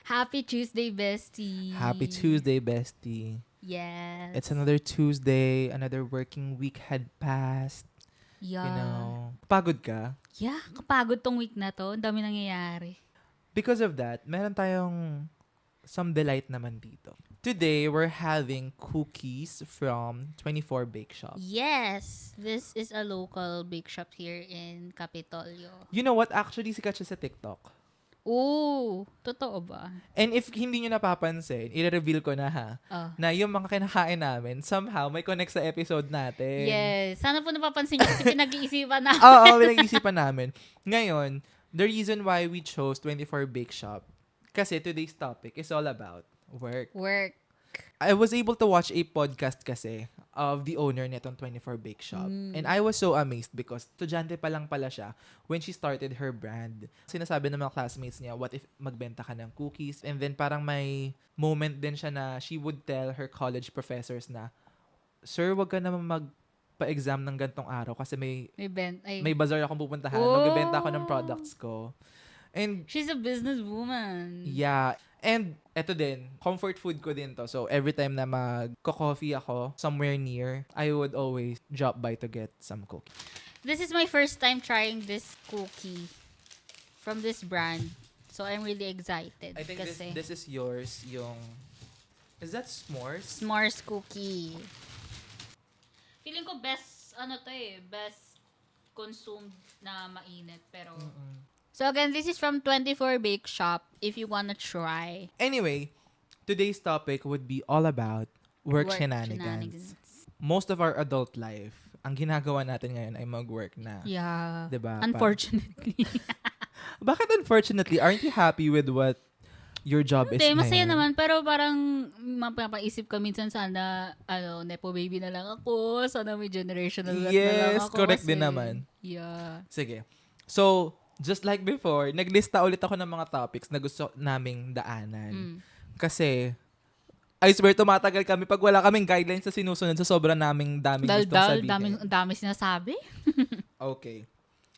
Happy Tuesday, bestie. Happy Tuesday, bestie. Yes. It's another Tuesday, another working week had passed. Yeah. Pagod ka? Yeah, kapagod tong week na to. Ang dami nangyayari. Because of that, meron tayong some delight naman dito. Today, we're having cookies from 24 Bake Shop. Yes. This is a local bake shop here in Capitolio. You know what? Actually, sikat siya sa TikTok. Ooh, totoo ba? And if hindi nyo napapansin, i-reveal ko na Oh. na yung mga kinakain namin, somehow may connect sa episode natin. Yes. Sana po napapansin niyo kasi pinag-iisipan na. Oo, pinag-isipan namin. Ngayon, the reason why we chose 24 Bake Shop, kasi today's topic is all about work. Work. I was able to watch a podcast kasi of the owner nitong 24 Bake Shop. And I was so amazed because estudyante pa lang pala siya when she started her brand. Sinasabi ng mga classmates niya, what if magbenta ka ng cookies? And then parang may moment din siya na she would tell her college professors na, Sir, wag ka naman magpa-exam ng gantong araw kasi may bazaar akong pupuntahan. Magbebenta ako ng products ko. And she's a businesswoman. yeah. And eto din, comfort food ko din to. So every time na magko-coffee ako somewhere near, I would always drop by to get some cookie. This is my first time trying this cookie from this brand. So I'm really excited. I think kasi this is yours, yung... Is that s'mores? S'mores cookie. Feeling ko best consumed na mainit. Pero... So again, this is from 24 Bake Shop if you wanna try. Anyway, today's topic would be all about work shenanigans. Most of our adult life, ang ginagawa natin ngayon ay mag-work na. Yeah. Diba? Unfortunately. Bakit unfortunately? Aren't you happy with what your job is Hindi, masaya ngayon? naman. Pero parang mapapaisip ka minsan sana, nepo baby na lang ako. Sana may generational wealth na lang ako. Yes, correct kasi, din naman. Yeah. Sige. So, just like before, naglista ulit ako ng mga topics na gusto naming daanan. Kasi, I swear, tumatagal kami pag wala kaming guidelines sa sinusunod sa sobrang daming gustong sabihin. Dami sinasabi. Okay.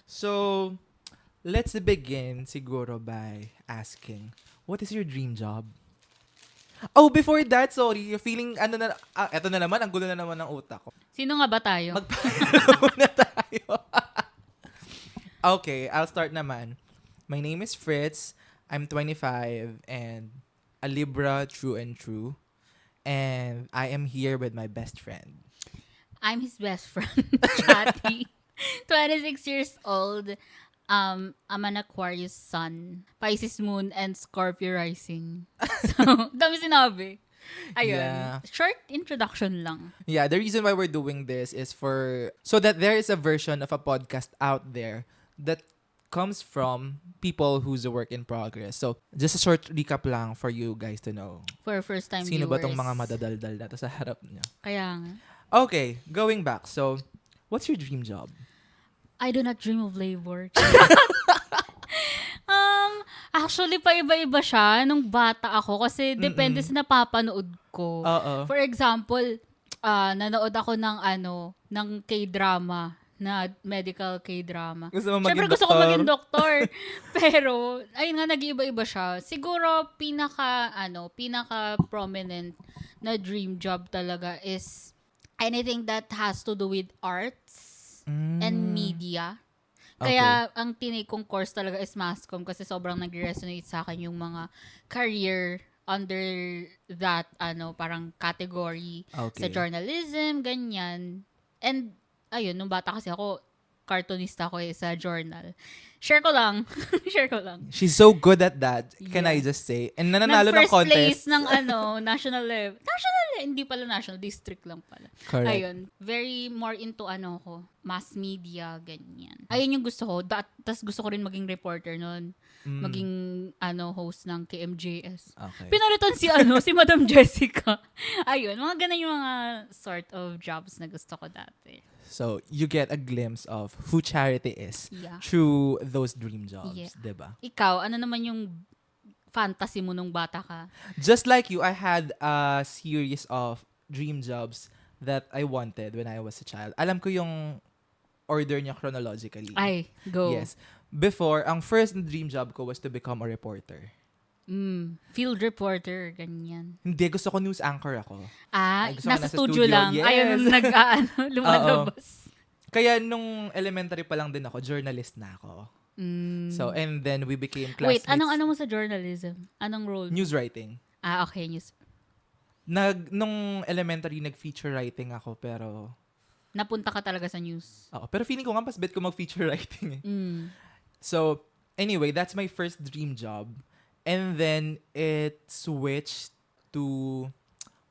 So, let's begin siguro by asking, what is your dream job? Oh, before that, sorry, feeling, eto na naman, ang gulo na naman ng utak ko. Sino nga ba tayo? Magpapala muna tayo. Okay, I'll start naman. My name is Fritz. I'm 25 and a Libra true and true. And I am here with my best friend. I'm his best friend, Chatty. 26 years old. I'm an Aquarius sun, Pisces moon, and Scorpio rising. So, dami sinabi. Ayun. Yeah. Short introduction lang. Yeah, the reason why we're doing this is so that there is a version of a podcast out there that comes from people who's a work in progress. So, just a short recap lang for you guys to know. For first time Sino ba viewers. tong mga madadaldal na to sa harap niyo? Kaya nga. Okay, going back. So, what's your dream job? I do not dream of labor. Actually, pa-iba-iba siya nung bata ako kasi depende sa napapanood ko. For example, nanood ako ng K-drama, na medical K-drama. Gusto mo maging Siyempre gusto ko maging doktor. Pero, ayun nga, nag-iiba-iba siya. Siguro, pinaka-prominent na dream job talaga is anything that has to do with arts and media. Kaya, ang tinake kong course talaga is mass comm kasi sobrang nag-resonate sa akin yung mga career under that, parang category sa journalism, ganyan. And, ayun, nung bata kasi ako, cartoonista ako sa journal. Share ko lang. She's so good at that. Can I just say? And nananalo ng First contest. place ng national level. Hindi pala national, district lang pala. Correct. Ayun, very more into ko, mass media, ganyan. Ayun yung gusto ko. Tapos gusto ko rin maging reporter noon. Maging host ng KMJS. Okay. Pinalitan si Madam Jessica. Ayun, mga ganun yung mga sort of jobs na gusto ko dati. So, you get a glimpse of who Charity is through those dream jobs, diba? Ikaw, ano naman yung fantasy mo nung bata ka? Just like you, I had a series of dream jobs that I wanted when I was a child. Alam ko yung order niya chronologically. Ay, go. Yes. Before, ang first dream job ko was to become a reporter. Field reporter, ganyan. Hindi, gusto ko news anchor ako. Ay, gusto ko nasa nasa studio studio. lang. Yes. Ayaw nung lumalabas. Kaya nung elementary pa lang din ako, journalist na ako. So, and then we became Wait, classmates. anong mo sa journalism? Anong role mo? News writing. Okay, news. Nung elementary, nag-feature writing ako, pero... Napunta ka talaga sa news. Pero feeling ko nga, mas bet ko mag-feature writing eh. Mm. So, anyway, that's my first dream job. And then, it switched to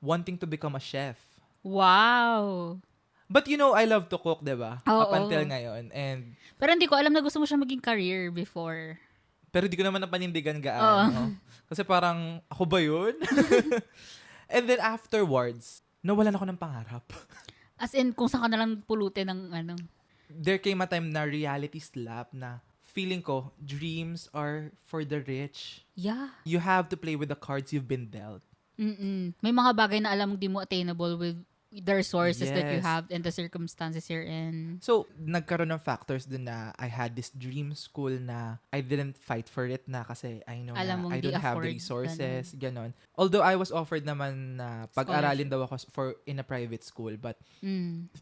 wanting to become a chef. Wow! But you know, I love to cook, diba? Oo. Up until ngayon. And, Pero hindi ko alam na gusto mo siya maging career before. pero di ko naman napanindigan gaano. Kasi parang, ako ba yun? And then afterwards, nawalan ako ng pangarap. As in, kung saan ka nalang pulutin ng ano. There came a time na reality slap na feeling ko, dreams are for the rich. Yeah. You have to play with the cards you've been dealt. May mga bagay na alam mo di mo attainable with the resources that you Yes. have and the circumstances you're in. So, nagkaroon ng factors din na I had this dream school na I didn't fight for it na kasi I know Alam na mong I di don't have the afford, resources, ganon. Although I was offered naman na pag-aralin daw ako in a private school, but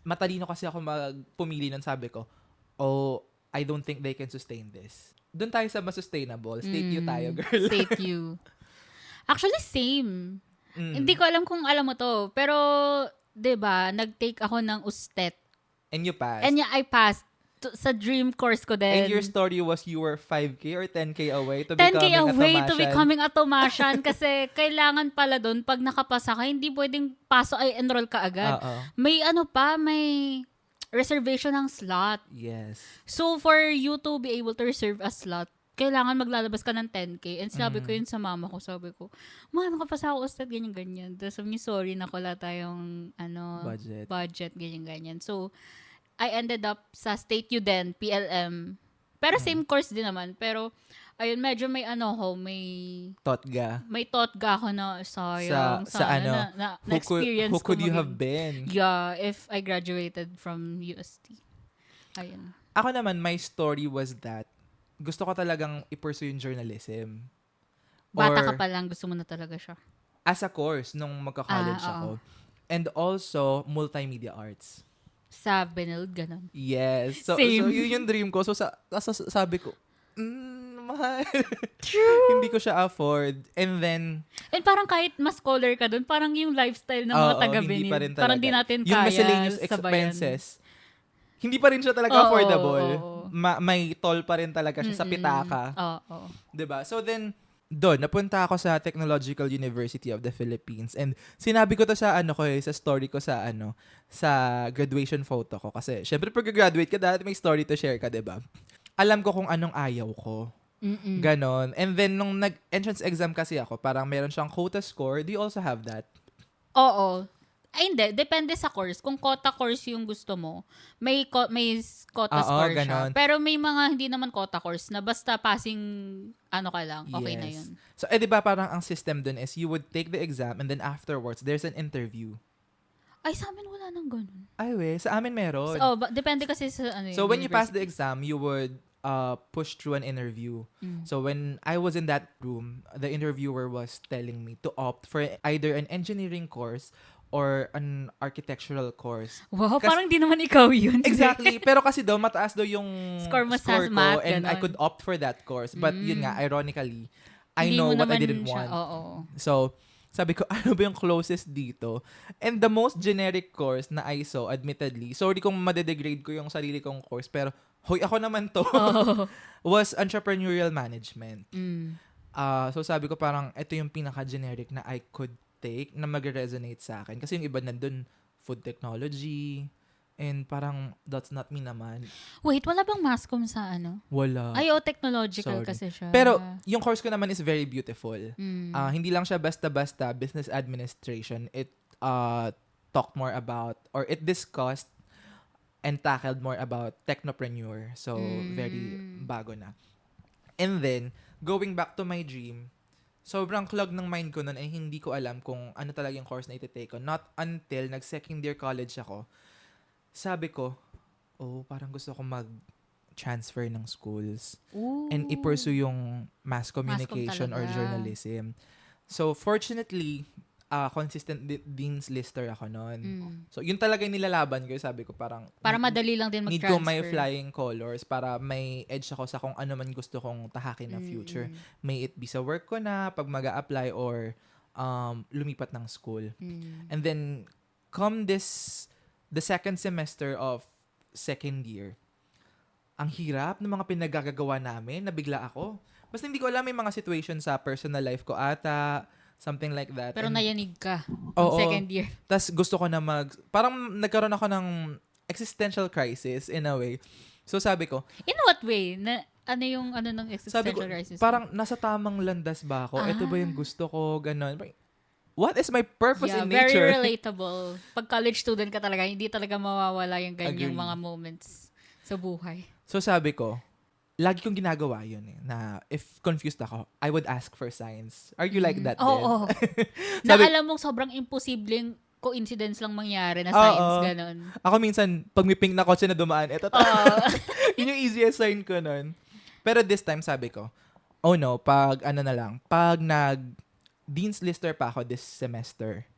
matalino kasi ako pumili nun, sabi ko, I don't think they can sustain this. Doon tayo sa mas sustainable. State you tayo, girl. State you. Actually, same. Hindi ko alam kung alam mo to, pero 'di ba, nag-take ako ng USTET. And you passed. And yeah, I passed sa dream course ko din. And your story was you were 5K or 10K away to 10K becoming a away to Tomasian. becoming a Tomasian kasi kailangan pala doon pag nakapasa ka, hindi pwedeng enroll ka agad. May may reservation ng slot. Yes. So for you to be able to reserve a slot, kailangan maglalabas ka ng 10K. And sinabi ko yun sa mama ko. Sabi ko, ma, nakapasa ako USTET, ganyan-ganyan. Tapos sabi niya, sorry, wala tayong budget, ganyan-ganyan. So, I ended up sa State U din, PLM. Pero same course din naman. Pero, ayun, medyo may Totga. may totga ako na sayang. Na experience who could ko you have been? Yeah, if I graduated from UST. Ayun. Ako naman, my story was that gusto ko talagang i-pursue yung journalism. Bata ka pa lang, gusto mo na talaga siya. As a course, nung magka-college ako. And also, multimedia arts. Sa Benilde, ganun. Yes. So Same. yun yung dream ko. So, sabi ko, mahal. True. Hindi ko siya afford. And then, And parang kahit mas scholar ka dun, parang yung lifestyle ng mga taga-Benilde. hindi pa rin talaga. Parang di natin yung kaya miscellaneous sabayan. expenses, hindi pa rin siya talaga affordable. May toll pa rin talaga siya sa pitaka. Oo. 'Di ba? So then, doon, napunta ako sa Technological University of the Philippines. And sinabi ko to sa sa story ko sa graduation photo ko. Kasi, syempre, pag graduate ka, dahil may story to share ka, 'di ba? Alam ko kung anong ayaw ko. Ganon. And then, nung nag-entrance exam kasi ako, parang meron siyang quota score. Do you also have that? Oo. Ay, hindi. Depende sa course. Kung quota course yung gusto mo, may quota score ganon. siya. Pero may mga hindi naman quota course na basta passing ka lang, okay na yun. So, di ba parang ang system dun is you would take the exam and then afterwards, there's an interview. Ay, sa amin wala nang ganun. Ay, sa amin meron. Depende kasi sa So, when you pass the exam, you would push through an interview. So, when I was in that room, the interviewer was telling me to opt for either an engineering course or an architectural course. Wow, parang di naman ikaw yun. Exactly. Pero kasi daw, mataas daw yung score ko math, and ganon. I could opt for that course. But yun nga, ironically, I Hindi know mo what I naman didn't siya, want. Oo. So, sabi ko, ano ba yung closest dito? And the most generic course na I saw, admittedly, sorry kung madedegrade ko yung sarili kong course, pero, hoy, ako naman to, was entrepreneurial management. So, sabi ko parang, ito yung pinaka-generic na I could take na mag-resonate sa akin. Kasi yung iba nandun, food technology, and parang, that's not me naman. Wait, wala bang masscom sa Wala. Ay, technological kasi siya. Pero, yung course ko naman is very beautiful. Hindi lang siya basta-basta business administration. It talked more about, or it discussed and tackled more about technopreneur. So, very bago na. And then, going back to my dream, sobrang clog ng mind ko nun ay hindi ko alam kung ano talaga yung course na iti-take ko. Not until nag-second year college ako, sabi ko, parang gusto ko mag-transfer ng schools Ooh. and i-pursue yung mass communication or talaga. journalism. So, fortunately, consistent dean's lister ako noon. So, yun talaga yung nilalaban ko. Sabi ko parang, Para madali lang din need mag-transfer. ko may flying colors para may edge ako sa kung ano man gusto kong tahakin na future. May it be sa work ko na, pag mag-a-apply or lumipat ng school. And then, come the second semester of second year, ang hirap ng mga pinagagagawa namin, nabigla ako. Basta hindi ko alam, may mga situation sa personal life ko ata, something like that. Pero nayanig ka Oo. second year. Tas gusto ko na parang nagkaroon ako ng existential crisis in a way. So sabi ko, In what way? Ano yung ng sabi ko, existential crisis? parang nasa tamang landas ba ako? Ito ba yung gusto ko? Ganon. What is my purpose in very nature? relatable. Pag college student ka talaga, hindi talaga mawawala yung ganyang Agree. mga moments sa buhay. So sabi ko, lagi kong ginagawa yun na if confused ako, I would ask for signs. Are you like that din? Oo. Na alam mong sobrang imposibleng coincidence lang mangyari na signs, ganon. Ako minsan, pag may pink na kotse na dumaan, eto yun yung easiest sign ko nun. Pero this time, sabi ko, oh no, pag Dean's lister pa ako this semester,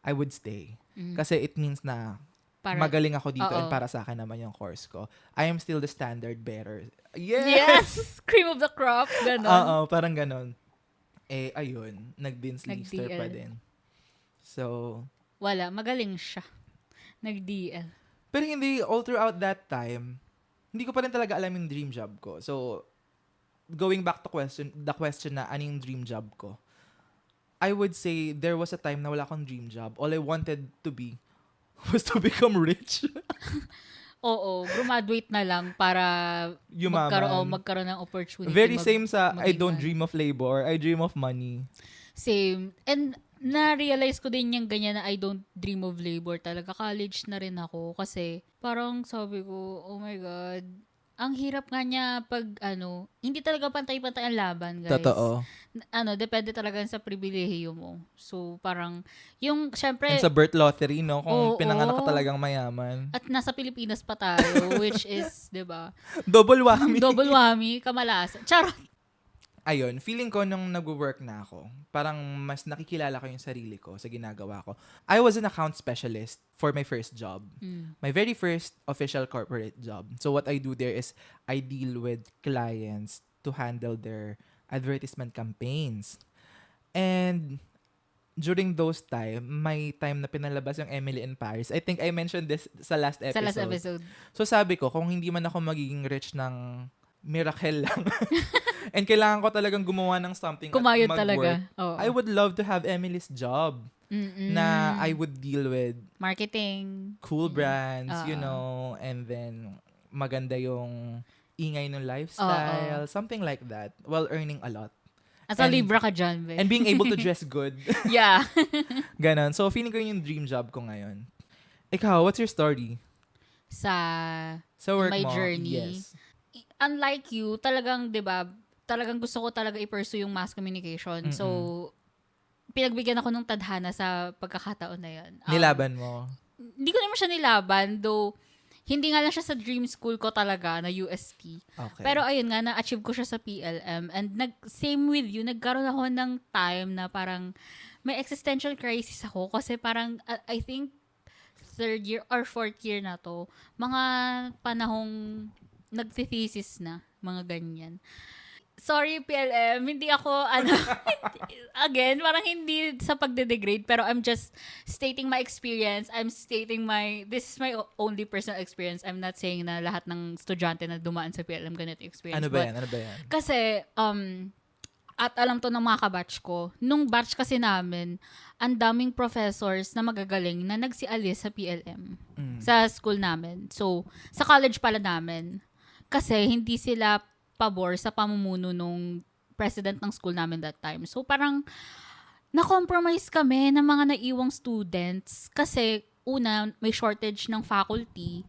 I would stay. Kasi it means na magaling ako dito and para sa akin naman yung course ko. I am still the standard bearer. Yes! Cream of the crop, ganon. Oo, parang ganon. Ayun, nag-Dean's lister pa din. So, wala, magaling siya. Nag-DL. pero hindi, all throughout that time, hindi ko pa rin talaga alam yung dream job ko. So, going back to the question na ano yung dream job ko, I would say there was a time na wala akong dream job. All I wanted to be was to become rich. Oo, graduate na lang para Yumaman. magkaroon ng opportunity. Very same sa I don't mag-iman. dream of labor, I dream of money. Same. And na-realize ko din yung ganyan na I don't dream of labor talaga. College na rin ako kasi parang sabi ko, oh my God, ang hirap nga niya pag hindi talaga pantay-pantay ang laban, guys. Totoo. Depende talaga sa pribilehiyo mo. So, parang, syempre, And sa birth lottery, no? Kung Oo. pinanganak ka talagang mayaman. at nasa Pilipinas pa tayo, which is, di ba? Double whammy. Double whammy, kamalasan. Charot! Ayun, feeling ko nung nag-work na ako, parang mas nakikilala ko yung sarili ko sa ginagawa ko. I was an account specialist for my first job. My very first official corporate job. So what I do there is I deal with clients to handle their advertisement campaigns. And during those may time na pinalabas yung Emily in Paris. I think I mentioned this sa last episode. Sa last episode. So sabi ko, kung hindi man ako magiging rich ng miracle lang, and kailangan ko talagang gumawa ng something Kumayod at talaga. mag-work, Oo. I would love to have Emily's job na I would deal with Marketing. cool brands, and then maganda yung ingay ng lifestyle, something like that, while earning a lot. As a Libra ka dyan, be. And being able to dress good. Yeah. Ganon. So, feeling ko yung dream job ko ngayon. Ikaw, what's your story? Sa work my mo? journey. Yes. Unlike you, talagang, di ba, talagang gusto ko talaga i-pursue yung mass communication. So, pinagbigyan ako ng tadhana sa pagkakataon na yun. Nilaban mo? Hindi ko naman siya nilaban, though, hindi nga lang siya sa dream school ko talaga, na UST. Okay. Pero ayun nga, na-achieve ko siya sa PLM. And same with you, nagkaroon ako ng time na parang may existential crisis ako. Kasi parang, I think, third year or fourth year na to, mga panahong nagte-thesis na, mga ganyan. Sorry, PLM, hindi ako, again, parang hindi sa pagde-degrade, pero I'm just stating my experience. This is my only personal experience. I'm not saying na lahat ng estudyante na dumaan sa PLM ganito experience. Ano ba yan? Kasi, at alam to ng mga kabatch ko, nung batch kasi namin, ang daming professors na magagaling na nagsialis sa PLM, sa school namin. So, sa college pala namin. Kasi hindi sila pabor sa pamumuno nung president ng school namin that time. So, parang na-compromise kami ng mga naiwang students kasi, una, may shortage ng faculty.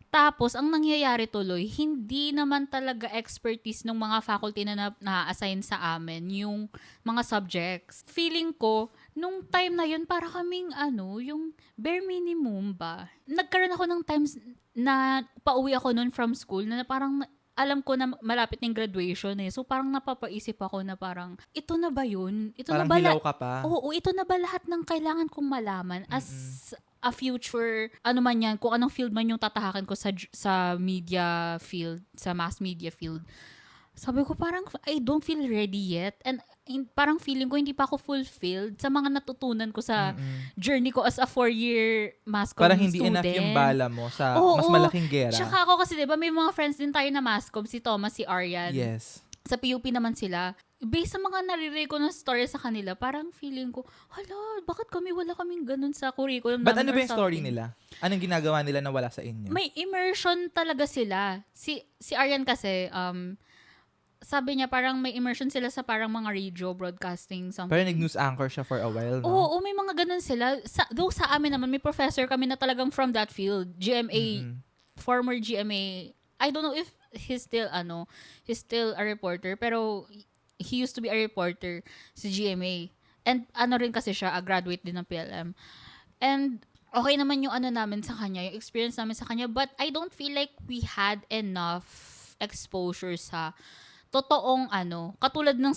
Tapos, ang nangyayari tuloy, hindi naman talaga expertise ng mga faculty na na-assign sa amin yung mga subjects. Feeling ko, nung time na yun, para kaming yung bare minimum ba? Nagkaroon ako ng times na pauwi ako nun from school na parang alam ko na malapit ng graduation eh. So parang napapaisip ako na parang, ito na ba yun? Ito Parang na ba hilaw ka pa. Oo, ito na ba lahat ng kailangan kong malaman as a future, ano man yan, kung anong field man yung tatahakin ko sa media field, sa mass media field. Sabi ko parang, I don't feel ready yet. And parang feeling ko hindi pa ako fulfilled sa mga natutunan ko sa journey ko as a 4-year mass comm Parang hindi student. enough yung bala mo sa Oo, mas malaking gera. Tsaka ako kasi, diba, may mga friends din tayo na mass comm, si Thomas, si Arian. Yes. Sa PUP naman sila. Based sa mga naririnig ko ng story sa kanila, parang feeling ko, hala, bakit wala kaming ganun sa curriculum But namin ano or ba yung story something? nila? Anong ginagawa nila na wala sa inyo? May immersion talaga sila. Si Arian kasi, sabi niya parang may immersion sila sa parang mga radio broadcasting something. Pero nag-news anchor siya for a while, no? Oo, may mga ganun sila. Though sa amin naman, may professor kami na talagang from that field. GMA, former GMA. I don't know if he's still a reporter, pero he used to be a reporter sa GMA. And rin kasi siya, a graduate din ng PLM. And okay naman yung namin sa kanya, yung experience namin sa kanya, but I don't feel like we had enough exposure sa totoong katulad ng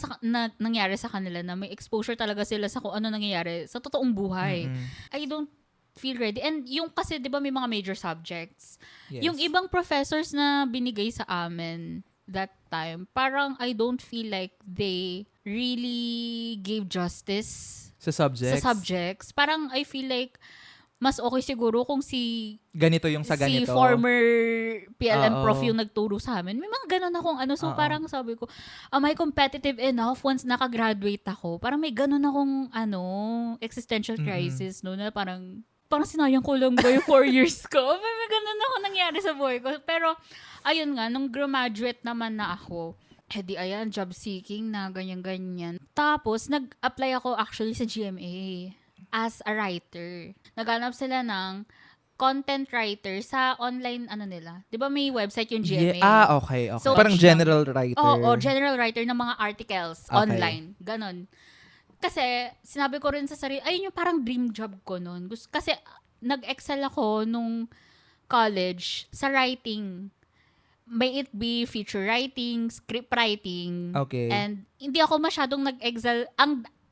nangyari sa kanila na may exposure talaga sila sa kung ano nangyayari sa totoong buhay. I don't feel ready. And yung kasi, di ba, may mga major subjects. Yes. Yung ibang professors na binigay sa amin that time, parang I don't feel like they really gave justice Sa subjects? Parang I feel like mas okay siguro kung ganito yung sa ganito. si former PLM Oo. prof yung nagturo sa amin. May mga ganun akong So parang sabi ko, am I competitive enough once nakagraduate ako? Parang may ganun akong existential crisis, no? Na parang sinayang ko lang ba yung 4 years ko? May ganun ako nangyari sa buhay ko. Pero, ayun nga, nung graduate naman na ako, ayan, job seeking na, ganyan-ganyan. Tapos, nag-apply ako actually sa GMA as a writer. Naghanap sila ng content writer sa online, nila. Di ba may website yung GMA? Okay. So, parang general writer. Oo, general writer ng mga articles Okay. online. Ganon. Kasi, sinabi ko rin sa sarili, ayun yung parang dream job ko noon. Kasi, nag-excel ako nung college sa writing. May it be feature writing, script writing. Okay. And, hindi ako masyadong nag-excel.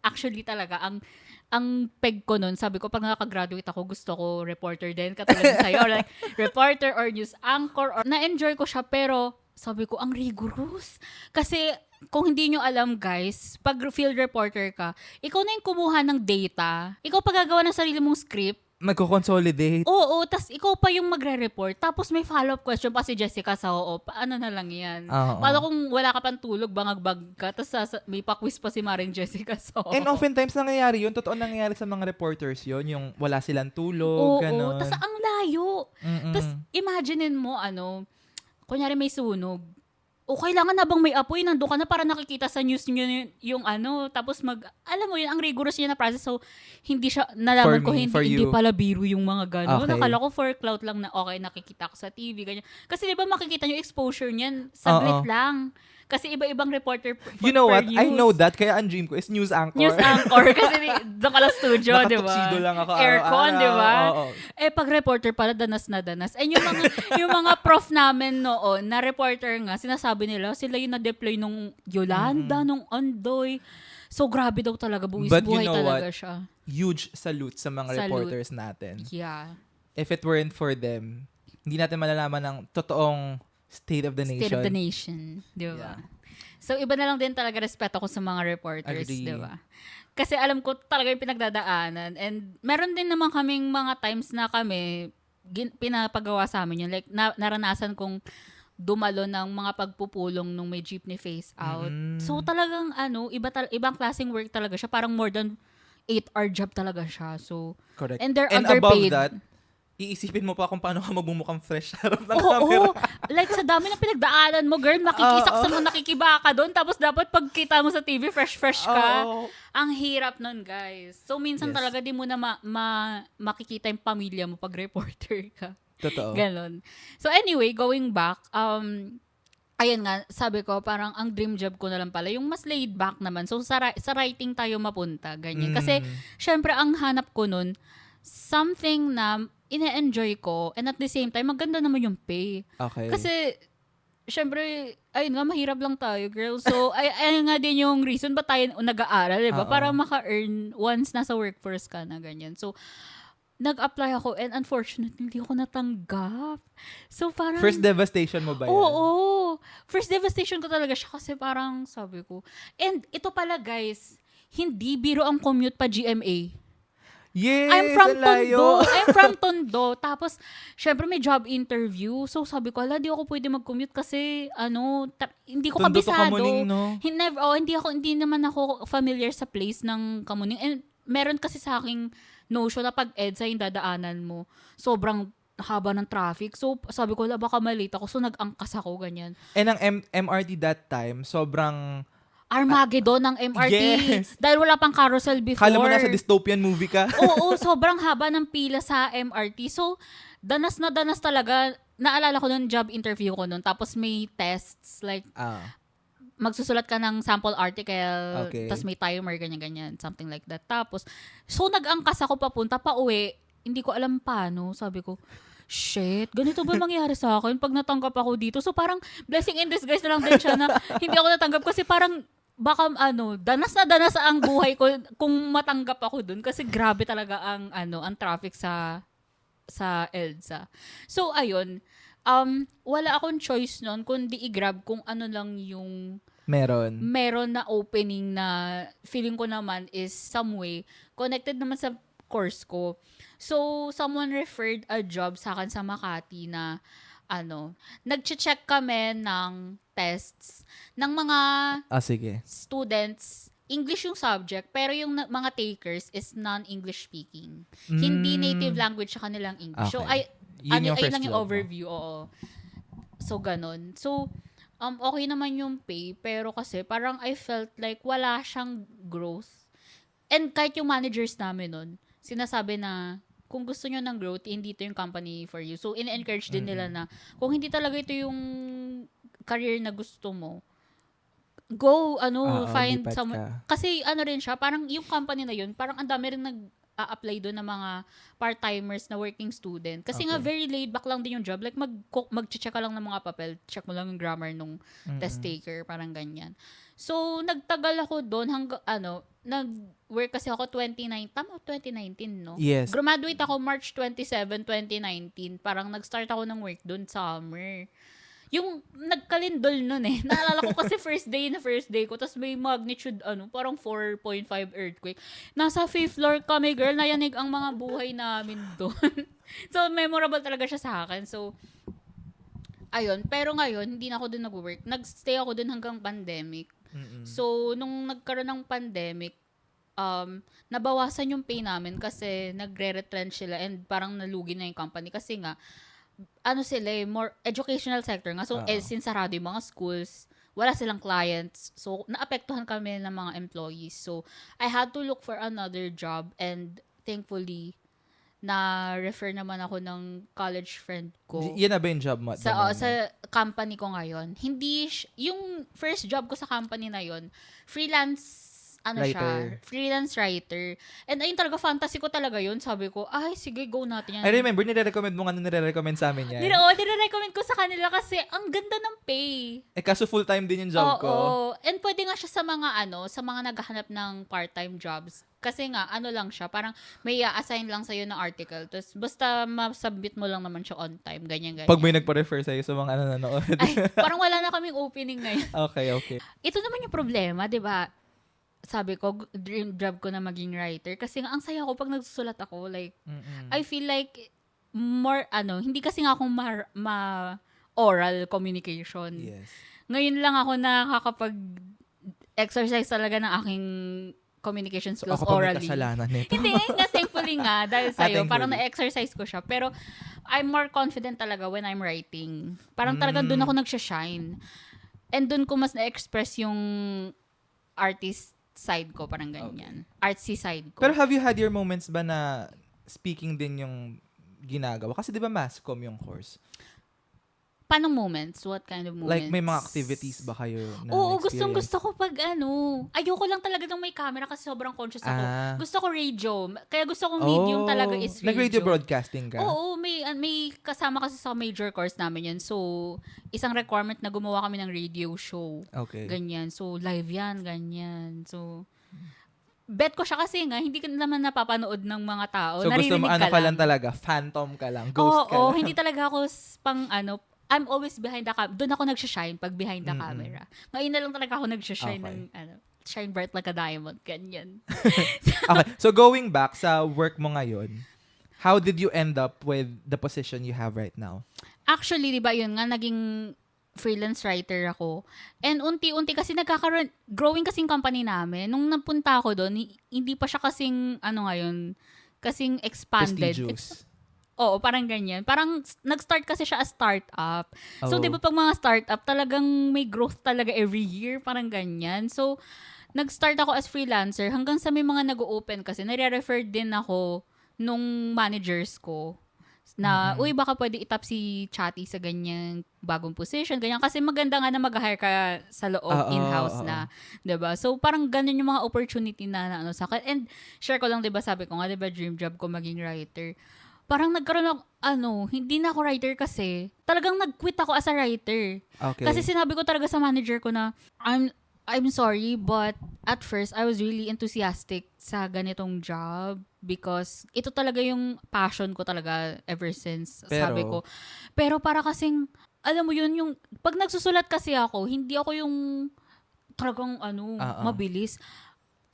Actually talaga, ang peg ko nun, sabi ko, pag nakaka-graduate ako, gusto ko reporter din, katulad sa'yo, or like, reporter or news anchor, or na-enjoy ko siya, pero sabi ko, ang rigorous. Kasi, kung hindi nyo alam, guys, pag field reporter ka, ikaw na yung kumuha ng data, ikaw paggagawa ng sarili mong script, Magko-consolidate. oo, tas ikaw pa yung magre-report. Tapos may follow-up question pa si Jessica sa paano na lang yan? Oo. Paano kung wala ka pang tulog, bangag-bag ka, tapos may pa-quiz pa si Maring Jessica sa And oftentimes nangyayari yun. Totoo nangyayari sa mga reporters yun. Yung wala silang tulog, Oo, ganon. tas ang layo. Tas imaginein mo, kunyari may sunog. O kailangan na bang may apoy, nandun ka na para nakikita sa news nyo yung tapos alam mo yun, ang rigorous niya na process. So, hindi siya, nalaman ko, hindi pala biro yung mga gano'n. Okay. Nakala ko for clout lang na okay, nakikita ko sa TV, ganyan. Kasi di ba makikita nyo exposure niyan, saglit lang. Kasi iba-ibang reporter You know what? per I news. know that. Kaya ang dream ko is news anchor. News anchor. Kasi doon ka lang studio, di ba? Nakatuxedo lang ako. Aircon, di ba? Oo. Pag reporter pala, danas na danas. Yung mga prof namin noon, na reporter nga, sinasabi nila, sila yung na-deploy nung Yolanda, nung Ondoy. So, grabe daw talaga. But you Buhay know talaga what? siya. Huge salute sa mga Salute. reporters natin. Yeah. If it weren't for them, hindi natin malalaman ng totoong state of the nation. State of the nation. Di ba? Yeah. So, iba na lang din talaga respeto ko sa mga reporters. Agree. Di ba? Kasi alam ko talaga yung pinagdadaanan. And meron din naman kaming mga times na kami, pinapagawa sa amin yun. Like, naranasan kong dumalo ng mga pagpupulong nung may jeepney face out. So, talagang ibang klaseng work talaga siya. Parang more than 8-hour job talaga siya. So, Correct. and they're And underpaid. above that, iisipin mo pa kung paano ka magmumukhang fresh sa harap ng Oo, camera. like sa dami ng pinagdaanan mo, girl, makikisak sa mga nakikiba ka doon, tapos dapat pagkita mo sa TV, fresh ka. Oo. Ang hirap nun, guys. So, minsan Yes. talaga di mo na makikita yung pamilya mo pag reporter ka. Totoo. Ganon. So, anyway, going back, ayun nga, sabi ko, parang ang dream job ko na lang pala, yung mas laid back naman. So, sa writing tayo mapunta, ganyan. Kasi, syempre, ang hanap ko nun, something na ine-enjoy ko, and at the same time, maganda naman yung pay. Okay. Kasi, syempre, ayun nga, mahirap lang tayo, girl. So, ayun nga din yung reason ba tayo nag-aaral, diba? Oo. Para maka-earn once nasa workforce ka na, ganyan. So, nag-apply ako and unfortunately, hindi ako natanggap. So, parang... First devastation mo ba yan? Oo. First devastation ko talaga siya kasi parang sabi ko. And ito pala guys, hindi biro ang commute pa GMA. Yes! I'm from ang layo. Tondo. I'm from Tondo. Tapos, syempre may job interview. So, sabi ko, di ako pwede mag-commute kasi, hindi ko Tondo to kabisado. Kamuning, no? Hindi naman ako familiar sa place ng Kamuning. And meron kasi sa aking notion na pag EDSA yung dadaanan mo, sobrang haba ng traffic. So, sabi ko, baka malate ako. So, nag-angkas ako, ganyan. And ang MRT that time, sobrang... Armageddon ng MRT. Yes. Dahil wala pang carousel before. Kala mo nasa dystopian movie ka. Oo, sobrang haba ng pila sa MRT. So, danas na danas talaga. Naalala ko nun, job interview ko nun. Tapos may tests, like, magsusulat ka ng sample article, Okay. tapos may timer, ganyan-ganyan, something like that. Tapos, so nag-angkas ako papunta, pa-uwi, hindi ko alam paano, sabi ko, shit, ganito ba mangyari sa akin pag natanggap ako dito? So parang, blessing in disguise na lang din siya na hindi ako natanggap kasi parang, baka danas na danas ang buhay ko kung matanggap ako dun kasi grabe talaga ang traffic sa EDSA. So, ayun, wala akong choice nun kundi i-grab kung ano lang yung meron na opening na feeling ko naman is some way connected naman sa course ko. So, someone referred a job sa akin sa Makati na nag-check kami ng tests ng mga sige. students. English yung subject, pero yung mga takers is non-English speaking. Hindi native language sa kanilang English. Okay. So, Yun yung ayun first lang yung job mo. overview, oo. So, ganun. So, okay naman yung pay, pero kasi parang I felt like wala siyang growth. And kahit yung managers namin nun, sinasabi na, kung gusto nyo ng growth, hindi ito yung company for you. So, in-encourage din nila na, kung hindi talaga ito yung career na gusto mo, go, find lipat someone. ka. Kasi, rin siya, parang yung company na yun, parang ang dami rin nag-a-apply doon ng mga part-timers na working student. Kasi nga, very laid back lang din yung job. Like, mag-check ka lang ng mga papel, check mo lang yung grammar nung test taker, parang ganyan. So, nagtagal ako doon hanggang, nag-work kasi ako 2019, no? Yes. Graduate ako March 27, 2019. Parang nag-start ako ng work doon summer. Yung nagkalindol nun eh. Naalala ko kasi first day ko. Tapos may magnitude, parang 4.5 earthquake. Nasa 5th floor kami, girl. Nayanig ang mga buhay namin doon. So, memorable talaga siya sa akin. So, ayun. Pero ngayon, hindi na ako doon nag-work. Nag-stay ako doon hanggang pandemic. So, nung nagkaroon ng pandemic, nabawasan yung pay namin kasi nagre-retrench sila and parang nalugi na yung company. Kasi nga, sila more educational sector nga. So, since sarado yung mga schools, wala silang clients. So, naapektuhan kami ng mga employees. So, I had to look for another job and thankfully, na-refer naman ako ng college friend ko. Yan na ba yung job mo? Sa company ko ngayon. Hindi, yung first job ko sa company na yon freelance writer. Freelance writer. And ayun talaga, fantasy ko talaga yun. Sabi ko, ay, sige, go natin yan. I remember, nire-recommend mo nga nire-recommend sa amin yan. Nire-recommend ko sa kanila kasi ang ganda ng pay. Kaso full-time din yung job ko. Oo. And pwede nga siya sa mga sa mga naghahanap ng part-time jobs. Kasi nga, lang siya, parang may assign lang sa'yo na article. Tapos basta ma-submit mo lang naman siya on time. Ganyan. Pag may nagpa-refer sa'yo sa mga nanonood. Ay, parang wala na kaming opening ngayon. Okay. Ito naman yung problema, di ba? Sabi ko, dream job ko na maging writer. Kasi nga, ang saya ko pag nagsusulat ako. Like, I feel like more, hindi kasi nga akong oral communication. Yes. Ngayon lang ako nakakapag-exercise talaga ng aking communication skills ako orally. Ako kasalanan nito. Hindi, thankfully nga, dahil sa'yo, Thankfully. parang na-exercise ko siya. Pero, I'm more confident talaga when I'm writing. Parang talagang doon ako nagsha-shine. And doon ko mas na-express yung artist side ko, parang ganyan. Okay. Artsy side ko. Pero have you had your moments ba na speaking din yung ginagawa? Kasi di ba mass comm yung course? Paano moments? What kind of moments? Like, may mga activities ba kayo na Oo, experience? gusto ko pag ayoko lang talaga ng may camera kasi sobrang conscious ako. Gusto ko radio. Kaya gusto kong medium talaga is radio. Nag-radio broadcasting ka? Oo, may kasama kasi sa major course namin yan. So, isang requirement na gumawa kami ng radio show. Okay. Ganyan. So, live yan, ganyan. So, bet ko siya kasi nga, hindi ka naman napapanood ng mga tao. So, gusto mo, naririnig ka lang talaga, phantom ka lang, ghost ka Oo, lang. hindi talaga ako I'm always behind the camera. Doon ako nagsashine pag behind the camera. Ngayon na lang talaga ako nagsashine ng, shine bright like a diamond. Ganyan. Okay, so going back sa work mo ngayon, how did you end up with the position you have right now? Actually, di ba yun nga, naging freelance writer ako. And unti-unti kasi growing kasing company namin. Nung napunta ako doon, hindi pa siya kasing, kasing expanded. Prestigious. Oo, parang ganyan. Parang nag-start kasi siya as startup. So, di ba pag mga startup, talagang may growth talaga every year. Parang ganyan. So, nag-start ako as freelancer hanggang sa may mga nag-open kasi. Nare-refer din ako nung managers ko na, uy, baka pwede itap si Chatty sa ganyang bagong position. Ganyan. Kasi maganda nga na mag-hire ka sa loob, in-house na. Diba? So, parang ganun yung mga opportunity na sa akin. And share ko lang, diba, sabi ko nga, diba, dream job ko maging writer. Parang nagkaroon hindi na ako writer kasi. Talagang nag-quit ako as a writer. Okay. Kasi sinabi ko talaga sa manager ko na, I'm sorry, but at first, I was really enthusiastic sa ganitong job because ito talaga yung passion ko talaga ever since, sabi ko. Pero para kasing, alam mo yun, yung, pag nagsusulat kasi ako, hindi ako yung talagang, mabilis.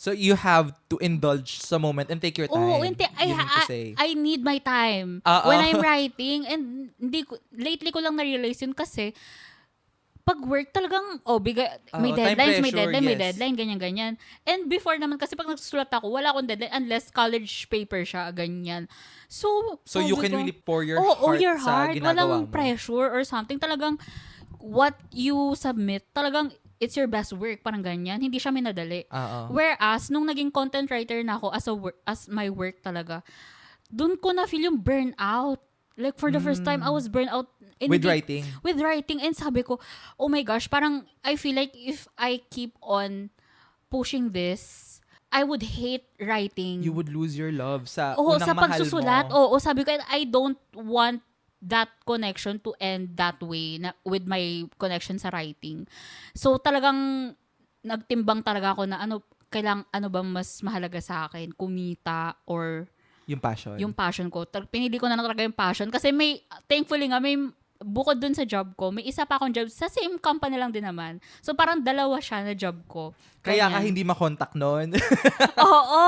So, you have to indulge sa moment and take your time. Oo, I need my time when I'm writing. And lately ko lang na-realize yun kasi pag work talagang, may deadline, ganyan. And before naman, kasi pag nagsusulat ako, wala akong deadline unless college paper siya, ganyan. So you can really pour your heart sa ginagawa walang mo. pressure or something. Talagang, what you submit, talagang, it's your best work, parang ganyan. Hindi siya minadali. Whereas, nung naging content writer na ako as my work talaga, dun ko na feel yung burnout. Like, for the first time, I was burnt out. With writing? With writing. And sabi ko, oh my gosh, parang I feel like if I keep on pushing this, I would hate writing. You would lose your love sa unang sa mahal pagsusulat. mo. Sabi ko, I don't want that connection to end that way with my connection sa writing. So talagang nagtimbang talaga ako na ano ba mas mahalaga sa akin, kumita or yung passion. Yung passion ko. Pinili ko na talaga yung passion kasi thankfully nga may bukod dun sa job ko, may isa pa akong job sa same company lang din naman. So parang dalawa siya na job ko. Kaya ka hindi makontak noon. Oo,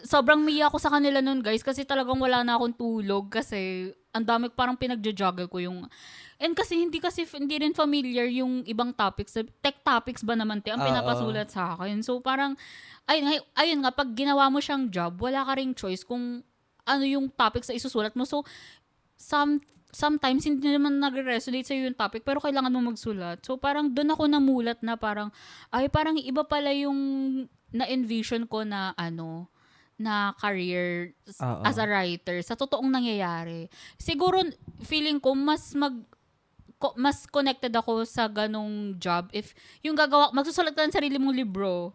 sobrang miya ako sa kanila noon, guys, kasi talagang wala na akong tulog kasi ang dami parang pinagja-juggle ko yung. And kasi hindi rin familiar yung ibang topics. Tech topics ba naman ang pinapasulat sa akin. So parang ayun nga, pag ginawa mo siyang job, wala ka ring choice kung ano yung topics na isusulat mo. So sometimes hindi naman nagre-resonate sa'yo yung topic pero kailangan mo magsulat. So parang doon ako namulat na parang iba pala yung na-envision ko na na career as a writer sa totoong nangyayari. Siguro feeling ko mas connected ako sa ganong job if yung magsusulat ka ng sarili mong libro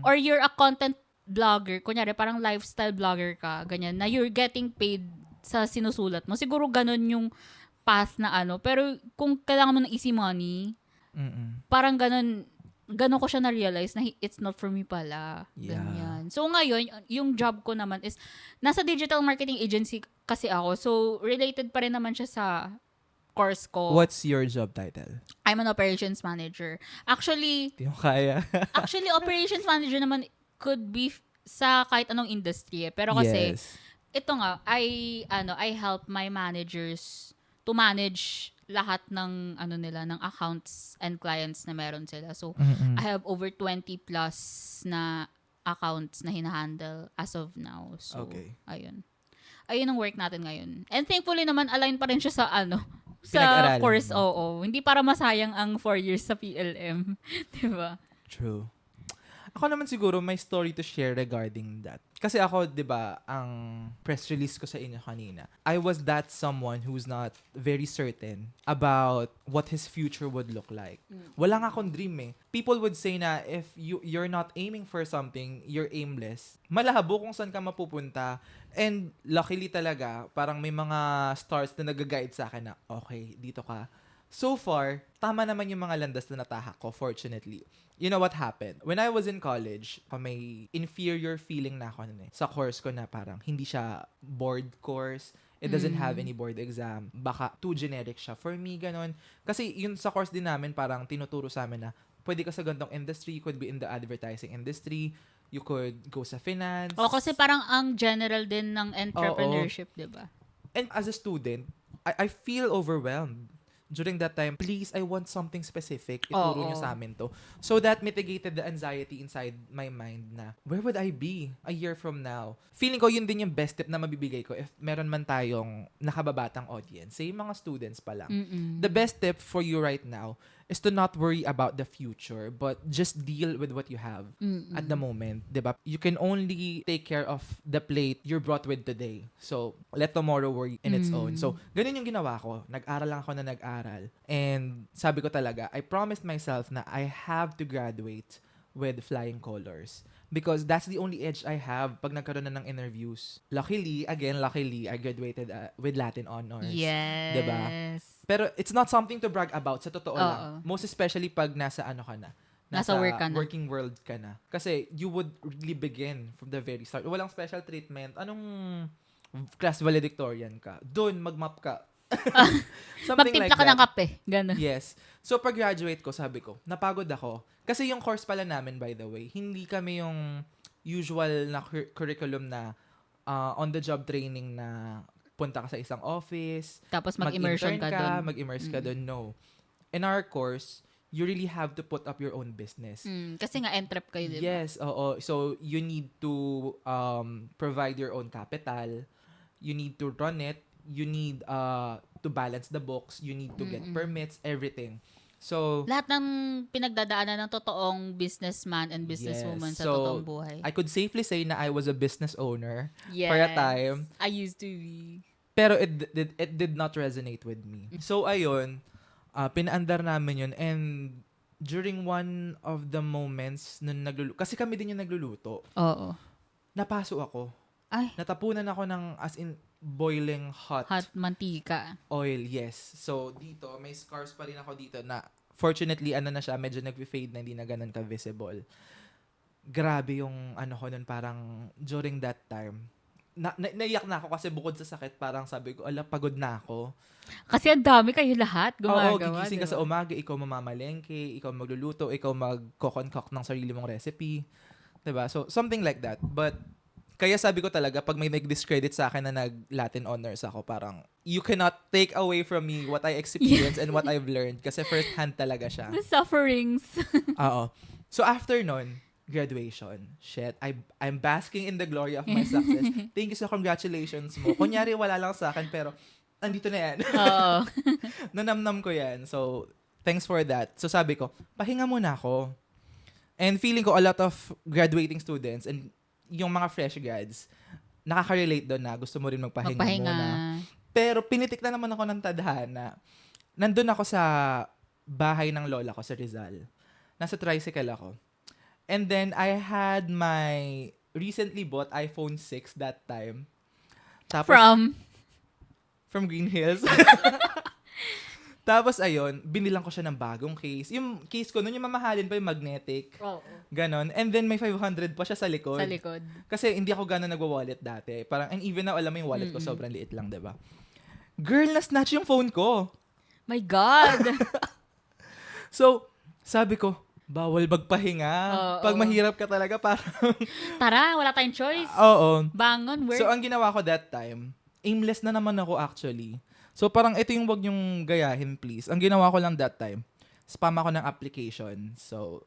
or you're a content blogger, kunyari parang lifestyle blogger ka, ganyan, na you're getting paid sa sinusulat mo. Siguro ganon yung path na pero kung kailangan mo ng easy money, parang ganon ko siya na-realize na it's not for me pala. Yeah. Ganyan. So ngayon, yung job ko naman is, nasa digital marketing agency kasi ako. So related pa rin naman siya sa course ko. What's your job title? I'm an operations manager. Actually, Hindi mo kaya. actually, operations manager naman could be sa kahit anong industry. Pero kasi, ito nga, I help my managers to manage lahat ng ng accounts and clients na meron sila. So, I have over 20 plus na accounts na hinahandle as of now. So, ayun. Ayun ang work natin ngayon. And thankfully naman, align pa rin siya sa sa course. Oo. Hindi para masayang ang 4 years sa PLM. Diba? True. Ako naman siguro may story to share regarding that. Kasi ako, 'di ba, ang press release ko sa inyo kanina, I was that someone who's not very certain about what his future would look like. Wala nga akong dream eh. People would say na if you're not aiming for something, you're aimless. Malabo kung saan ka mapupunta. And luckily talaga, parang may mga stars na nag-guide sa akin na, okay, dito ka. So far, tama naman yung mga landas na natahak ko, fortunately. You know what happened? When I was in college, may inferior feeling na ako nun eh. Sa course ko na parang hindi siya board course. It doesn't have any board exam. Baka too generic siya. For me, ganun. Kasi yun sa course din namin, parang tinuturo sa amin na pwede ka sa gantong industry, you could be in the advertising industry, you could go sa finance. Kasi parang ang general din ng entrepreneurship, di ba? And as a student, I feel overwhelmed. During that time, please, I want something specific. Ituro nyo sa amin to. So that mitigated the anxiety inside my mind na, where would I be a year from now? Feeling ko yun din yung best tip na mabibigay ko if meron man tayong nakababatang audience. Say, mga students pa lang. The best tip for you right now is to not worry about the future, but just deal with what you have at the moment, diba? You can only take care of the plate you're brought with today. So, let tomorrow worry in its own. So, ganun yung ginawa ko. Nag-aral lang ako na nag-aral. And sabi ko talaga, I promised myself na I have to graduate with flying colors. Because that's the only edge I have pag nagkaroon na ng interviews. Luckily, I graduated with Latin honors. Yes. Diba? Pero it's not something to brag about, sa totoo lang. Most especially pag nasa ano ka na. Nasa work ka na. Working world ka na. Kasi you would really begin from the very start. Walang special treatment. Anong class valedictorian ka? Doon, mag-map ka. Something like Magtimpla ka that. ng kape. Ganun. Yes. So, pag graduate ko, sabi ko, napagod ako. Kasi yung course pala namin, by the way, hindi kami yung usual na curriculum na on-the-job training na punta ka sa isang office, Tapos mag-immersion ka doon. mag-immerse ka doon. No. In our course, you really have to put up your own business. Kasi nga, entrep kayo, diba? Yes, oo. So, you need to provide your own capital. You need to run it. You need to balance the books. You need to get permits, everything. So, lahat ng pinagdadaanan ng totoong businessman and businesswoman sa totoong buhay. I could safely say na I was a business owner Yes. for a time. I used to be. Pero it did not resonate with me. So, ayun, pinaandar namin yun. And during one of the moments, kasi kami din yung nagluluto, Oo. napaso ako. Ay. Natapunan ako ng as in boiling hot Mantika. oil, yes. So, dito, may scars pa rin ako dito na fortunately, na siya, medyo nag-fade na, hindi na ganun ka-visible. Grabe yung ko nun, parang during that time. Naiyak na ako kasi bukod sa sakit, parang sabi ko, pagod na ako. Kasi ang dami kayo lahat gumagawa. Oo, gigising ka diba? sa umaga, ikaw mamamalengke, ikaw magluluto, ikaw magkokoncoct ng sarili mong recipe. Diba? So, something like that. But, kaya sabi ko talaga, pag may nag-discredit sa akin na nag-Latin honors ako, parang, you cannot take away from me what I experienced and what I've learned. Kasi first-hand talaga siya. The sufferings. Oo. So, after nun, graduation. Shit, I'm basking in the glory of my success. Thank you sa congratulations mo. Kunyari, wala lang sa akin, pero, andito na yan. Oo. Nanamnam ko yan. So, thanks for that. So, sabi ko, pahinga muna ako. And feeling ko a lot of graduating students and yung mga fresh grads, nakaka-relate doon na gusto mo rin magpahinga muna. Pero pinitik na naman ako ng tadhana. Nandun ako sa bahay ng lola ko sa Rizal. Nasa tricycle ako. And then, I had my recently bought iPhone 6 that time. Tapos, from Green Hills. Tapos, ayun, binilang ko siya ng bagong case. Yung case ko, nun yung mamahalin pa yung magnetic. Oo. Ganon. And then, may 500 pa siya sa likod. Sa likod. Kasi hindi ako gano'n nagwa-wallet dati. Parang, and even now, alam mo yung wallet ko, sobrang liit lang, diba? Girl, na-snatch yung phone ko. My God! So, sabi ko, bawal magpahinga. Pag mahirap ka talaga, parang... Tara, wala tayong choice. Oo. Bangon, work. So, ang ginawa ko that time, aimless na naman ako actually. So, parang ito yung wag yung gayahin, please. Ang ginawa ko lang that time, spam ako ng application. So,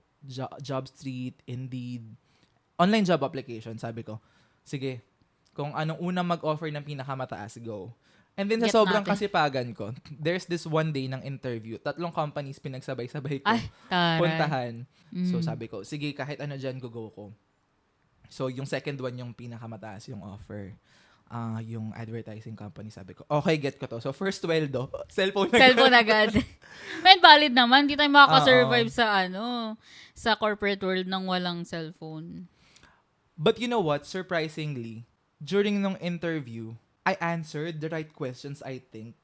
JobStreet, Indeed, online job application. Sabi ko, sige, kung anong unang mag-offer ng pinakamataas, go. And then sa Get sobrang natin. kasipagan ko, there's this one day ng interview. 3 companies pinagsabay-sabay ko Ay, taray. puntahan. So Mm. sabi ko, sige, kahit ano dyan, go ko. So yung second one, yung pinakamataas yung offer. Yung advertising company, sabi ko, okay, get ko to. So first sweldo, cellphone agad. Cellphone agad. Men, valid naman. Hindi tayo makaka-survive Oo. sa corporate world nang walang cellphone. But you know what? Surprisingly, during nung interview, I answered the right questions, I think.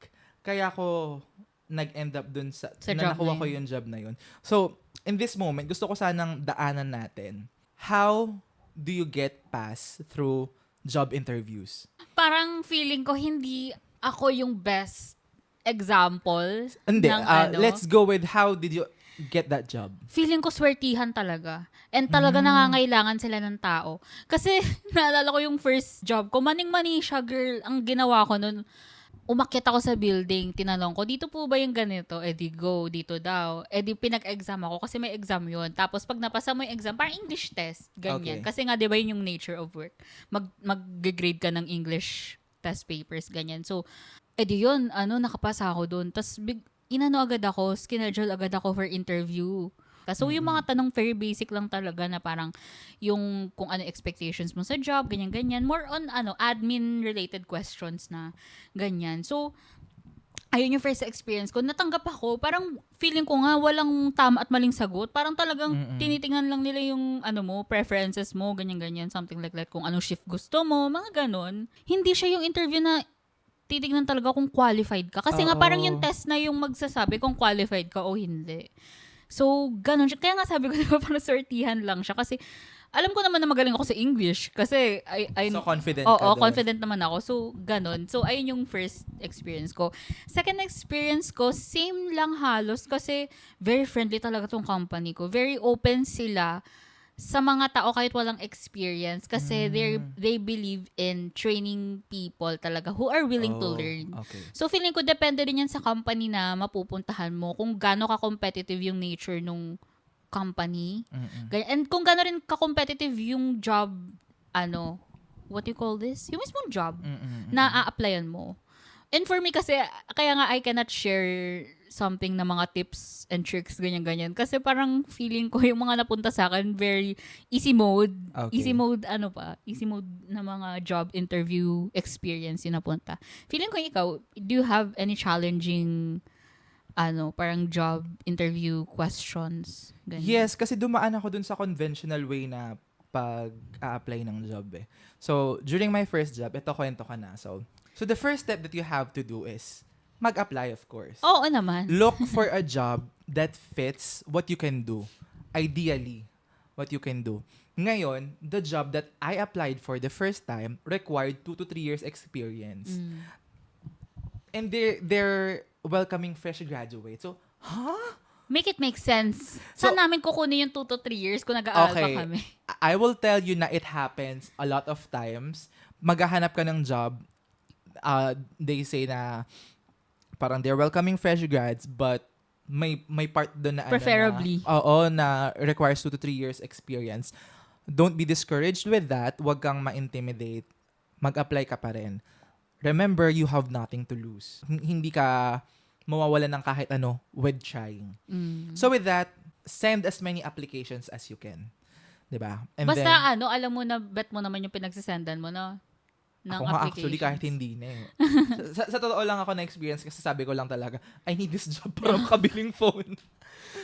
Kaya ako nag-end up dun Sa na job nakuha na ko yun. yung job na yun. So, in this moment, gusto ko sanang daanan natin. How do you get past through job interviews? Parang feeling ko hindi ako yung best example Hindi, ng let's go with how did you get that job? Feeling ko swertihan talaga. And talaga nangangailangan sila ng tao. Kasi naalala ko yung first job ko, maning-mani siya, girl. Ang ginawa ko nun, umakyat ako sa building, tinanong ko, dito po ba yung ganito? Eh di go, dito daw. Eh di pinag-exam ako kasi may exam yun. Tapos pag napasa mo yung exam, parang English test. Ganyan. Okay. Kasi nga, di ba yun yung nature of work? Mag-grade ka ng English test papers, ganyan. So, eh di yun, nakapasa ako doon. Tapos inano agad ako, schedule agad ako for interview. So, yung mga tanong very basic lang talaga na parang yung kung ano expectations mo sa job, ganyan-ganyan. More on admin-related questions na ganyan. So, ayun yung first experience ko. Natanggap ako, parang feeling ko nga walang tama at maling sagot. Parang talagang tinitingnan lang nila yung preferences mo, ganyan-ganyan, something like that. Kung anong shift gusto mo, mga ganon. Hindi siya yung interview na titignan talaga kung qualified ka. Kasi nga parang yung test na yung magsasabi kung qualified ka o hindi. So, ganun siya. Kaya nga sabi ko, diba, parang sortihan lang siya. Kasi, alam ko naman na magaling ako sa English. Kasi, So, confident oo, ka doon. confident naman ako. So, ganun. So, ayun yung first experience ko. Second experience ko, same lang halos. Kasi, very friendly talaga tong company ko. Very open sila sa mga tao kahit walang experience. Kasi, they believe in training people talaga who are willing to learn. Okay. So, feeling ko, depende rin yan sa company na mapupuntahan mo kung gaano ka-competitive yung nature nung company. Ganyan. And kung gaano rin ka-competitive yung job, what do you call this? Yung mismong job na a-applyan mo. And for me kasi, kaya nga I cannot share something na mga tips and tricks, ganyan-ganyan. Kasi parang feeling ko yung mga napunta sa akin, very easy mode. Okay. Easy mode, easy mode na mga job interview experience yung napunta. Feeling ko ikaw, do you have any challenging, parang job interview questions? Ganyan. Yes, kasi dumaan ako dun sa conventional way na pag-a-apply ng job eh. So, during my first job, ito kwento ka na. So the first step that you have to do is mag-apply, of course. Oo naman. Look for a job that fits what you can do. Ideally, what you can do. Ngayon, the job that I applied for the first time required 2 to 3 years experience. And they're welcoming fresh graduates. So, Make it make sense. So- Saan namin kukunin yung 2 to 3 years kung nag-aaral pa kami? I will tell you na it happens a lot of times. Maghahanap ka ng job, they say na parang they're welcoming fresh grads, but may part doon na Preferably. na requires 2 to 3 years experience. Don't be discouraged with that. Huwag kang ma-intimidate. Mag-apply ka pa rin. Remember, you have nothing to lose. Hindi ka mawawalan ng kahit ano with trying. So with that, send as many applications as you can. 'Di ba? And Basta then, alam mo na, bet mo naman yung pinagsisendan mo, no? Ng ako nga applications. actually kahit hindi na eh. sa totoo lang ako na experience kasi sabi ko lang talaga, I need this job para makabiling phone.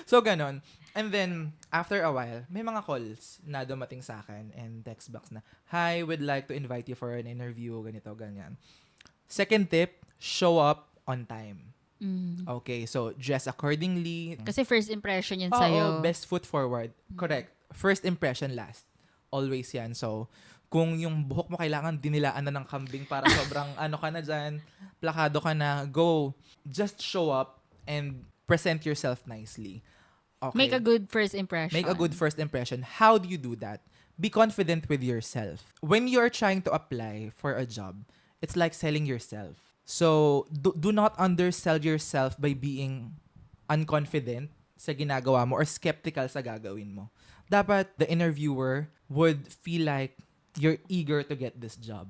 So ganon. And then, after a while, may mga calls na dumating sa akin and text box na, hi, would like to invite you for an interview, ganito, ganyan. Second tip, show up on time. Okay, so dress accordingly. Kasi first impression yan Oo, sa'yo. best foot forward. Correct. First impression last. Always yan. So, kung yung buhok mo kailangan dinilaan na ng kambing para sobrang ka na dyan, plakado ka na, go. Just show up and present yourself nicely. Okay. Make a good first impression. Make a good first impression. How do you do that? Be confident with yourself. When you're trying to apply for a job, it's like selling yourself. So, do not undersell yourself by being unconfident sa ginagawa mo or skeptical sa gagawin mo. Dapat the interviewer would feel like you're eager to get this job.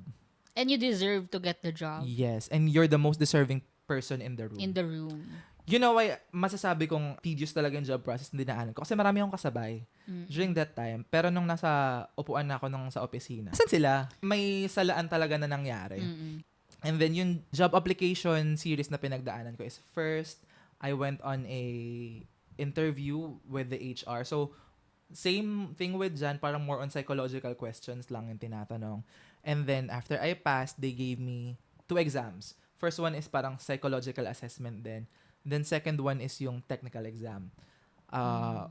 And you deserve to get the job Yes, and you're the most deserving person in the room. in the room. You know why masasabi kong tedious talaga yung job process na dinaanan ko? Kasi marami akong kasabay during that time. Pero nung nasa upuan na ako nung sa opisina, saan sila? May salaan talaga na nangyari. And then yung job application series na pinagdaanan ko is first, I went on a interview with the HR. So, same thing with Jan, parang more on psychological questions lang yung tinatanong. And then after I passed, they gave me 2 exams. First one is parang psychological assessment din. Then second one is yung technical exam.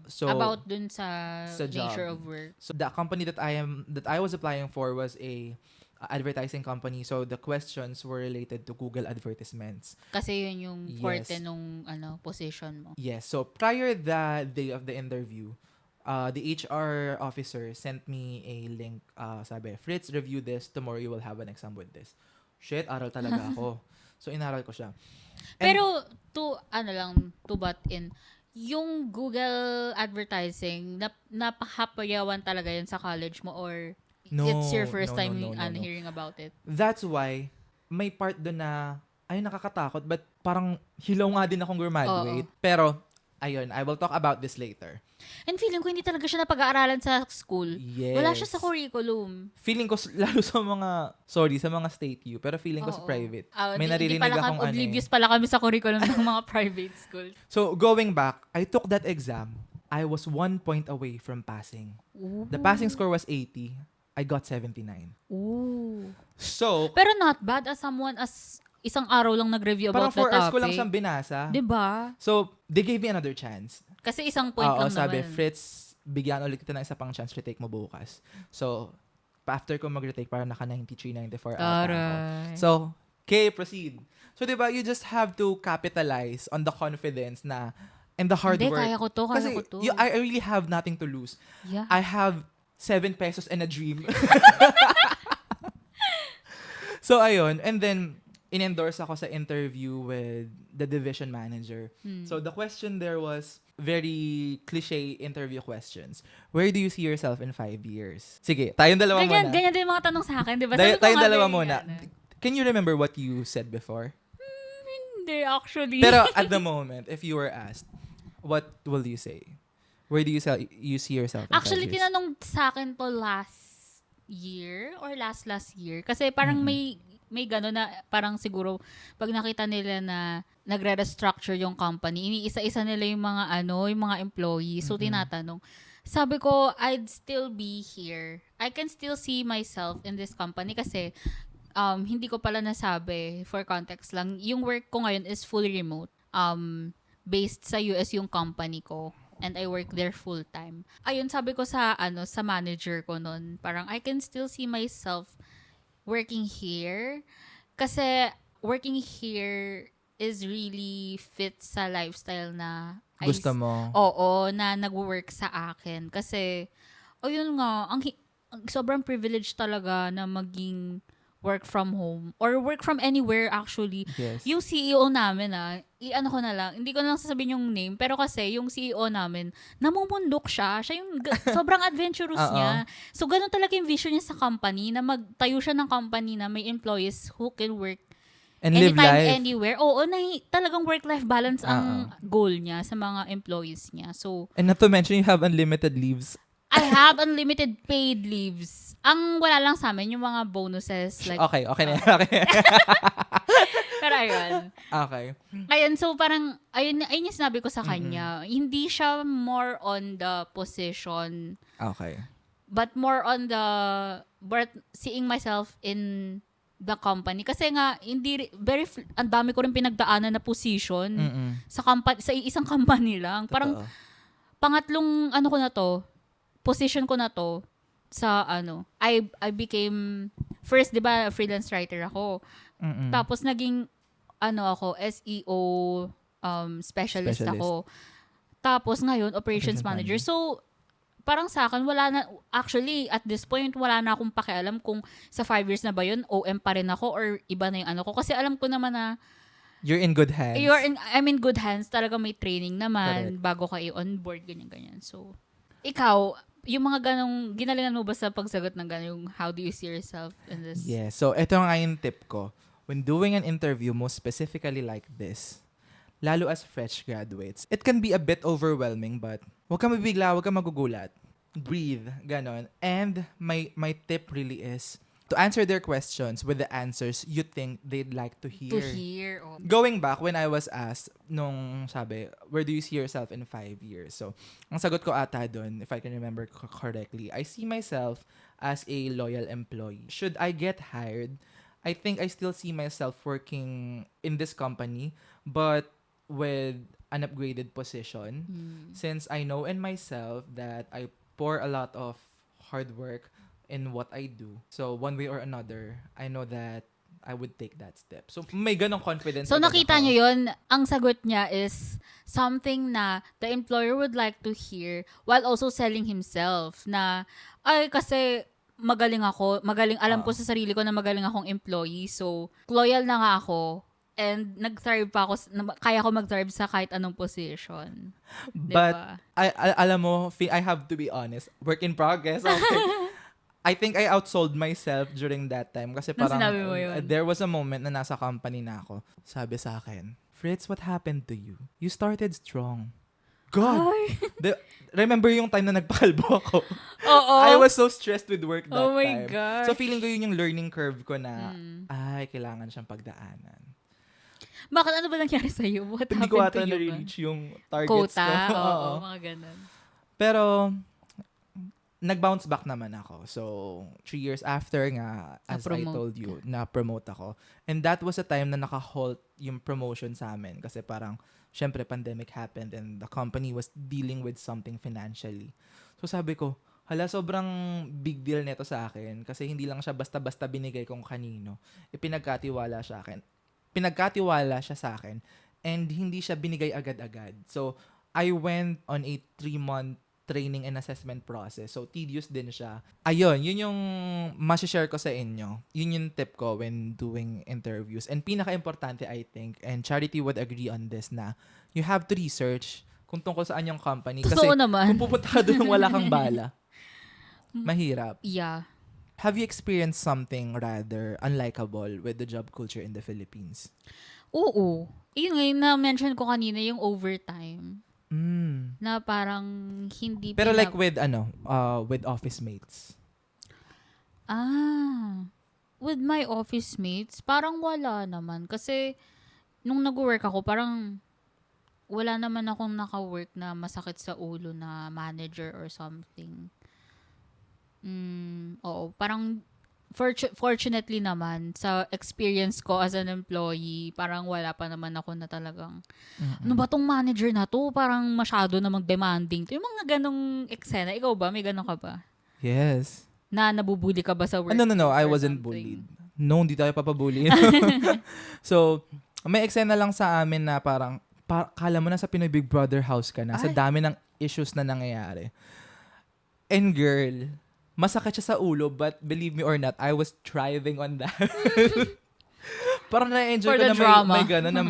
So About dun sa nature job. of work. So the company that I was applying for was a advertising company. So the questions were related to Google advertisements. Kasi yun yung Yes. forte nung position mo. Yes. So prior the day of the interview, the HR officer sent me a link. Sabi, Fritz, review this. Tomorrow you will have an exam with this. Shit, aral talaga ako. So inaral ko siya. And- Pero to butt in, yung Google advertising, napahapayawan talaga yun sa college mo or No, it's your first no, time no, no, no. hearing about it? That's why may part doon na ay nakakatakot but parang hilaw nga din akong graduate. Pero ayun, I will talk about this later. And feeling ko hindi talaga siya napag-aaralan sa school. Yes. Wala siya sa curriculum. Feeling ko lalo sa mga state U, pero feeling ko sa Oo. private. Ah, May di naririnig pala akong oblivious pala kami sa curriculum ng mga private schools. So, going back, I took that exam. I was 1 point away from passing. Ooh. The passing score was 80. I got 79. Ooh. So, Pero not bad as isang araw lang nag-review parang about 4 the hours topic. ko lang siyang binasa. Diba? So, they gave me another chance. Kasi isang point Oo, lang sabi, naman. Fritz, bigyan ulit kita ng isa pang chance retake mo bukas. So, after ko mag-retake, parang naka 93, 94 ata ako. Taray. So, okay, proceed. So, diba, you just have to capitalize on the confidence na and the hard Hindi, work. kaya ko to. Kasi I really have nothing to lose. Yeah. I have 7 pesos and a dream. So, ayun. And then, in-endorse ako sa interview with the division manager. So, the question there was very cliche interview questions. Where do you see yourself in 5 years? Sige, tayong dalawa muna. Ganyan din mga tanong sa akin, di ba? Sabi ko Tayong nga, dalawa very, muna. Can you remember what you said before? Hindi, actually. Pero at the moment, if you were asked, what will you say? Where do you see yourself in 5 Actually, years? tinanong sa akin to last year or last year. Kasi parang may gano'n na parang siguro pag nakita nila na nagre-restructure yung company, iniisa-isa nila yung mga employees. So, tinatanong. Sabi ko, I'd still be here. I can still see myself in this company kasi hindi ko pala nasabi, for context lang, yung work ko ngayon is fully remote. Based sa US yung company ko. And I work there full-time. Ayun, sabi ko sa manager ko nun, parang I can still see myself working here. Kasi working here is really fit sa lifestyle na Gusto mo? Oo, na nag-work sa akin. Kasi, yun nga, sobrang privilege talaga na maging work from home or work from anywhere actually. Yes. Yung CEO namin i-ano ko na lang, hindi ko na lang sasabihin yung name, pero kasi yung CEO namin, namumundok siya. Siya yung sobrang adventurous niya. So, ganun talaga yung vision niya sa company, na magtayo siya ng company na may employees who can work And live anytime, life. anywhere. Oo, talagang work-life balance ang goal niya sa mga employees niya. So, And not to mention, you have unlimited leaves. I have unlimited paid leaves. Ang wala lang sa amin, yung mga bonuses. Like, Okay na. Okay. pero ayun. Okay. Ayun, so parang, ayun yung sinabi ko sa kanya. Hindi siya more on the position, Okay. but more on seeing myself in the company. Kasi nga, ang dami ko rin pinagdaanan na position sa isang company lang. Parang, Totoo. pangatlong ko na to, position ko na to sa I became first, 'di ba, freelance writer ako. Tapos naging ako SEO specialist ako. Tapos ngayon operations manager. So parang sa akin wala na, actually at this point wala na akong pakialam kung sa 5 years na ba yun OM pa rin ako or iba na yung ko, kasi alam ko naman na You're in good hands. I'm in good hands. Talaga may training naman. Correct. Bago ka i-onboard, ganyan-ganyan. So, Ikaw, yung mga ganong, ginalingan mo ba sa pagsagot ng ganong, how do you see yourself in this? Yeah, so ito nga yung tip ko. When doing an interview, most specifically like this, lalo as fresh graduates, it can be a bit overwhelming, but huwag kang mabigla, huwag kang magugulat. Breathe, ganon. And my tip really is to answer their questions with the answers you think they'd like to hear. To hear. Oh. Going back, when I was asked, nung sabi, where do you see yourself in 5 years? So, ang sagot ko ata dun, if I can remember correctly, I see myself as a loyal employee. Should I get hired, I think I still see myself working in this company, but with an upgraded position. Since I know in myself that I pour a lot of hard work in what I do. So, one way or another, I know that I would take that step. So, may ganong confidence. So, agad nakita ako. nyo yun, ang sagot niya is something na the employer would like to hear while also selling himself na, ay, kasi magaling ako, alam ko sa sarili ko na magaling akong employee, so, loyal na nga ako, and nag-thrive pa ako, kaya ko mag-thrive sa kahit anong position. But, Diba? alam mo, I have to be honest. Work in progress. Okay. I think I outsold myself during that time kasi Nung parang sinabi mo yun. there was a moment na nasa company na ako. Sabi sa akin, Fritz, what happened to you? You started strong. God! Ay. Remember yung time na nagpakalbo ako? Oo. I was so stressed with work that Oh my time. gosh. So feeling ko yun yung learning curve ko na, ay, kailangan siyang pagdaanan. Bakit ano ba nangyari sa'yo? What Hindi ko happened to ata you? na-reach yung targets Quota? ko. Oo, mga ganun. Pero, nag-bounce back naman ako. So, 3 years after nga, as I Na-promote told you, na-promote ako. And that was a time na naka-halt yung promotion sa amin. Kasi parang, syempre, pandemic happened and the company was dealing with something financially. So, sabi ko, hala, sobrang big deal nito sa akin. Kasi hindi lang siya basta-basta binigay kung kanino. Pinagkatiwala siya sa akin. And hindi siya binigay agad-agad. So, I went on a 3-month training and assessment process. So, tedious din siya. Ayun, yun yung masishare ko sa inyo. Yun yung tip ko when doing interviews. And pinaka-importante, I think, and Charity would agree on this na you have to research kung tungkol saan yung company. Kasi Totoo naman. kung pupunta ka doon wala kang bala, mahirap. Yeah. Have you experienced something rather unlikable with the job culture in the Philippines? Oo. Yun nga yung na-mention ko kanina, yung overtime. Na parang hindi Pero like with with office mates. With my office mates, parang wala naman. Kasi, nung nag-work ako, parang wala naman akong naka-work na masakit sa ulo na manager or something. Oo, parang fortunately naman, sa experience ko as an employee, parang wala pa naman ako na talagang, ano ba tong manager na to? Parang masyado namang demanding. Yung mga ganong eksena. Ikaw ba? May ganon ka ba? Yes. Na nabubuli ka ba sa work? No. I or wasn't something? bullied. No, hindi tayo papabully. So, may eksena lang sa amin na parang, kala mo na sa Pinoy Big Brother house ka na. Sa dami ng issues na nangyayari. And girl, masakit siya sa ulo, but believe me or not, I was thriving on that. Parang na-enjoy For ko the na drama. may gano'n na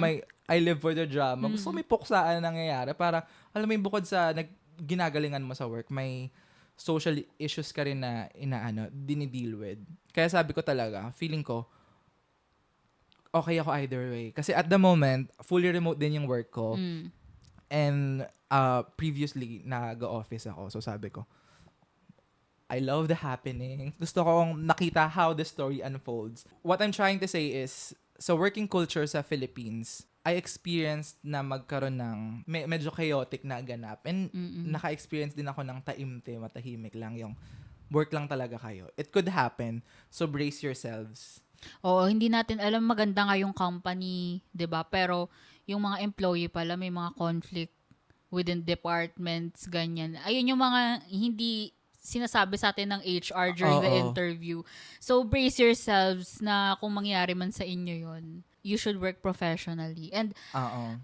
I live for the drama. Gusto ko may puksaan na nangyayari. Para, alam mo yung bukod sa ginagalingan mo sa work, may social issues ka rin na dinideal with. Kaya sabi ko talaga, feeling ko, okay ako either way. Kasi at the moment, fully remote din yung work ko. And previously, nag-office ako. So sabi ko, I love the happening. Gusto kong nakita how the story unfolds. What I'm trying to say is, sa working culture sa Philippines, I experienced na magkaroon ng medyo chaotic na ganap. And naka-experience din ako ng taimtim, matahimik lang yung work lang talaga kayo. It could happen. So brace yourselves. Oo, hindi natin alam, maganda nga yung company, 'di ba? Pero yung mga employee pala may mga conflict within departments, ganyan. Ayun yung mga hindi sinasabi sa atin ng HR during the interview. So, brace yourselves na kung mangyari man sa inyo yon, you should work professionally. And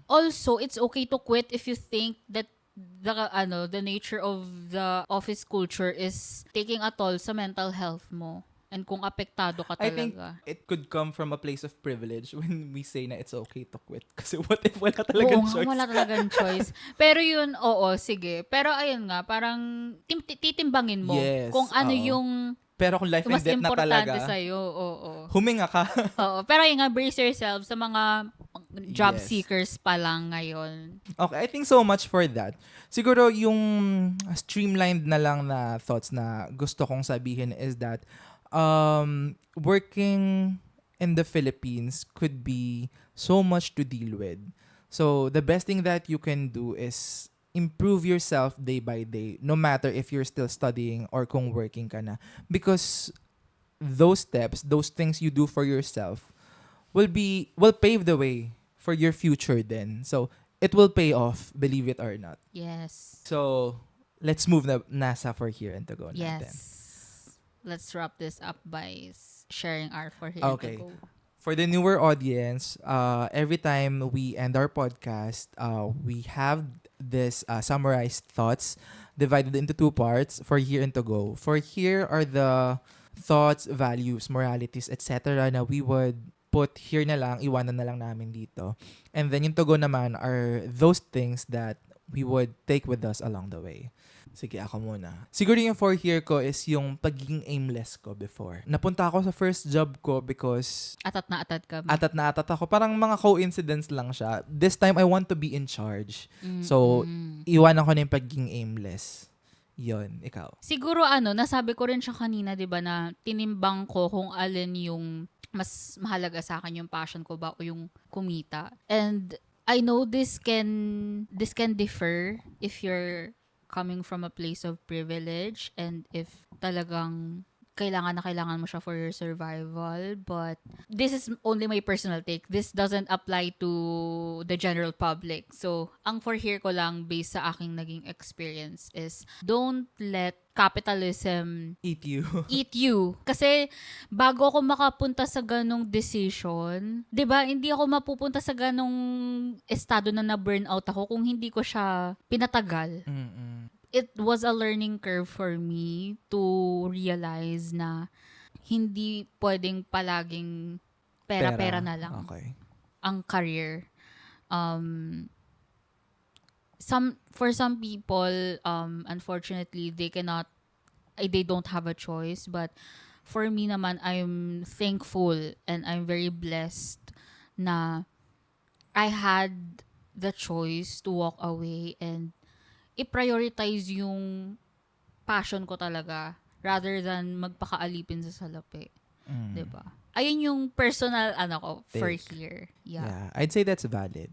also, it's okay to quit if you think that the nature of the office culture is taking a toll sa mental health mo. And kung apektado ka I think talaga. it could come from a place of privilege when we say na it's okay to quit. Kasi what if wala talagang Oo nga, choice? wala talagang choice. Pero yun, oo, sige. Pero ayun nga, parang titimbangin mo Yes, kung ano oo. yung Pero kung life and mas death na importante talaga, sa'yo. Oo. huminga ka. Oo. Pero yun nga, brace yourself sa mga job Yes. seekers pa lang ngayon. Okay, I think so much for that. Siguro yung streamlined na lang na thoughts na gusto kong sabihin is that working in the Philippines could be so much to deal with. So the best thing that you can do is improve yourself day by day, no matter if you're still studying or kung working ka na. Because those steps, those things you do for yourself will pave the way for your future then. So it will pay off, believe it or not. Yes. So let's move na nasa for here and to go natin. Yes. Let's wrap this up by sharing our for here Okay. to go. For the newer audience, every time we end our podcast, we have this summarized thoughts divided into two parts for here and to go. For here are the thoughts, values, moralities, etc. na we would put here na lang, iwanan na lang namin dito. And then yung to go naman are those things that we would take with us along the way. Sige, ako muna. Siguro yung for here ko is yung pagiging aimless ko before. Napunta ako sa first job ko because Atat na atat ka. ako. Parang mga coincidence lang siya. This time, I want to be in charge. So, iwanan ko na yung pagiging aimless. Yon, ikaw. Siguro nasabi ko rin siya kanina, 'di ba, na tinimbang ko kung alin yung mas mahalaga sa akin, yung passion ko ba o yung kumita. And I know this can differ if you're coming from a place of privilege and if talagang kailangan mo siya for your survival. But this is only my personal take. This doesn't apply to the general public. So, ang for here ko lang based sa aking naging experience is don't let capitalism Eat you. eat you. Kasi bago ako makapunta sa ganong decision, 'di ba, hindi ako mapupunta sa ganong estado na na-burnout ako kung hindi ko siya pinatagal. It was a learning curve for me to realize na hindi pwedeng palaging pera-pera na lang Okay. ang career. For some people, unfortunately, they don't have a choice. But for me naman, I'm thankful and I'm very blessed na I had the choice to walk away and i-prioritize yung passion ko talaga rather than magpakaalipin sa salapi. Diba? Ayun yung personal for here. Yeah, I'd say that's valid.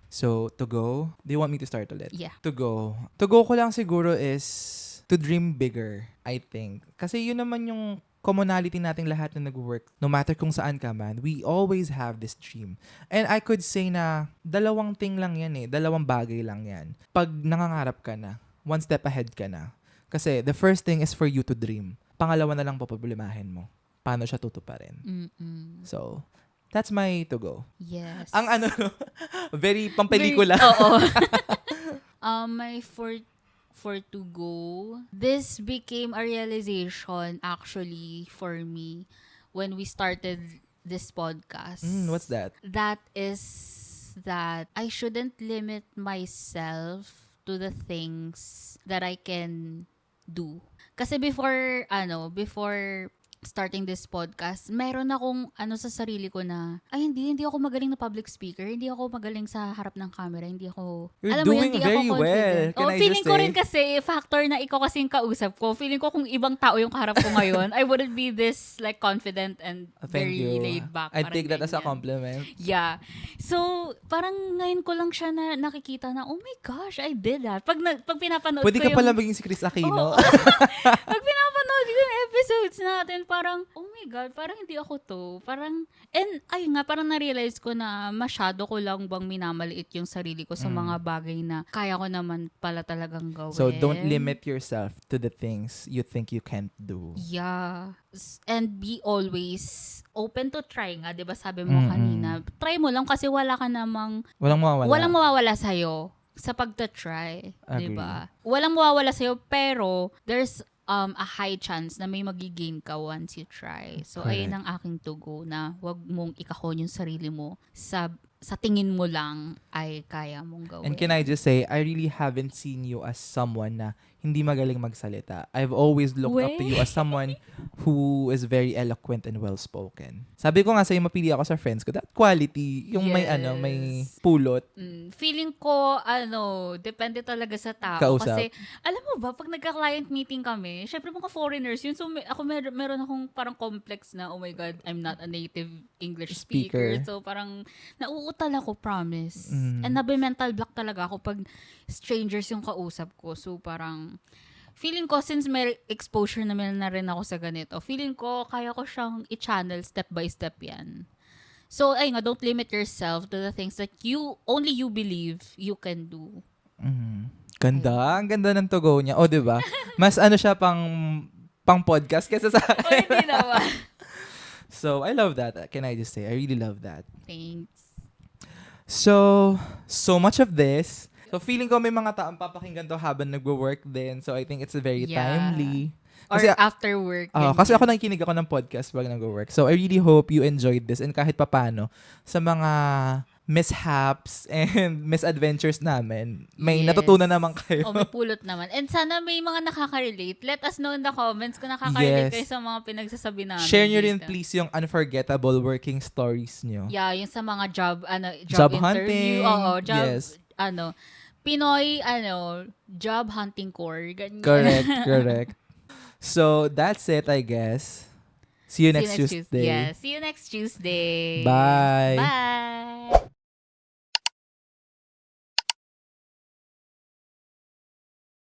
So, to go, do you want me to start ulit? Yeah. To go ko lang siguro is to dream bigger, I think. Kasi yun naman yung commonality nating lahat na nag-work. No matter kung saan ka man, we always have this dream. And I could say na dalawang bagay lang yan. Pag nangangarap ka na, one step ahead ka na. Kasi the first thing is for you to dream. Pangalawa na lang poproblemahin mo. Paano siya tutuparin? So, that's my to go. Yes. Ang very pampelikula. Oo. My for to go, this became a realization actually for me when we started this podcast. What's that? That is that I shouldn't limit myself to the things that I can do. Kasi before starting this podcast, meron akong sa sarili ko na, hindi ako magaling na public speaker, hindi ako magaling sa harap ng camera, hindi ako, You're doing very well. Can I feeling just ko say? rin kasi, factor na ikaw kasi yung kausap ko, feeling ko kung ibang tao yung kaharap ko ngayon, I wouldn't be this like confident and Thank very you. laid back. I Parang take that as a ganyan. compliment. Yeah. So, parang ngayon ko lang siya na nakikita na, oh my gosh, I did that. Pag pinapanood Pwede ko ka pala maging si Chris Aquino. Oo. Pag pinapanood ko yung episodes natin, parang, oh my God, parang hindi ako to. Parang, and ayun nga, parang na-realize ko na masyado ko lang bang minamaliit yung sarili ko sa mga bagay na kaya ko naman pala talagang gawin. So, don't limit yourself to the things you think you can't do. Yeah. And be always open to try nga, 'di ba sabi mo kanina. Try mo lang kasi wala ka namang Walang mawawala. Walang mawawala sa'yo sa pagta-try, 'di ba? Walang mawawala sa'yo pero there's a high chance na may magigain ka once you try. So, ayun ang aking tugo na wag mong ikahon yung sarili mo sa tingin mo lang ay kaya mong gawin. And can I just say, I really haven't seen you as someone na hindi magaling magsalita. I've always looked up to you as someone who is very eloquent and well-spoken. Sabi ko nga sa'yo, mapili ako sa friends ko. That quality, yung may pulot. Feeling ko, depende talaga sa tao. Kausap. Kasi, alam mo ba, pag nagka-client meeting kami, syempre mga foreigners yun. So, ako meron akong parang complex na, oh my God, I'm not a native English speaker. So, parang nauutal ako, promise. And nabe-mental block talaga ako pag strangers yung kausap ko. So, parang, feeling ko, since may exposure naman na rin ako sa ganito, feeling ko, kaya ko siyang i-channel step by step yan. So, ayun nga, don't limit yourself to the things that only you believe you can do. Ganda. Ang ganda ng tugo niya. O, diba? Mas siya pang podcast kaysa sa akin. O, hindi naman. So, I love that. Can I just say, I really love that. Thanks. So much of this. So, feeling ko may mga taong papakinggan to habang nagwo-work din. So, I think it's very timely. Or Kasi, after work. kasi ako nakikinig ako ng podcast pag nagwo-work. So, I really hope you enjoyed this. And kahit papano, sa mga mishaps and misadventures namin, may natutunan naman kayo. May pulot naman. And sana may mga nakaka-relate. Let us know in the comments kung nakaka-relate kayo sa mga pinagsasabi namin. Share nyo rin please yung unforgettable working stories nyo. Yeah, yung sa mga job hunting. interview. Oo, yes. Pinoy, job hunting core. Ganyan. Correct. So, that's it, I guess. See you next Tuesday. Yeah, see you next Tuesday. Bye. Bye.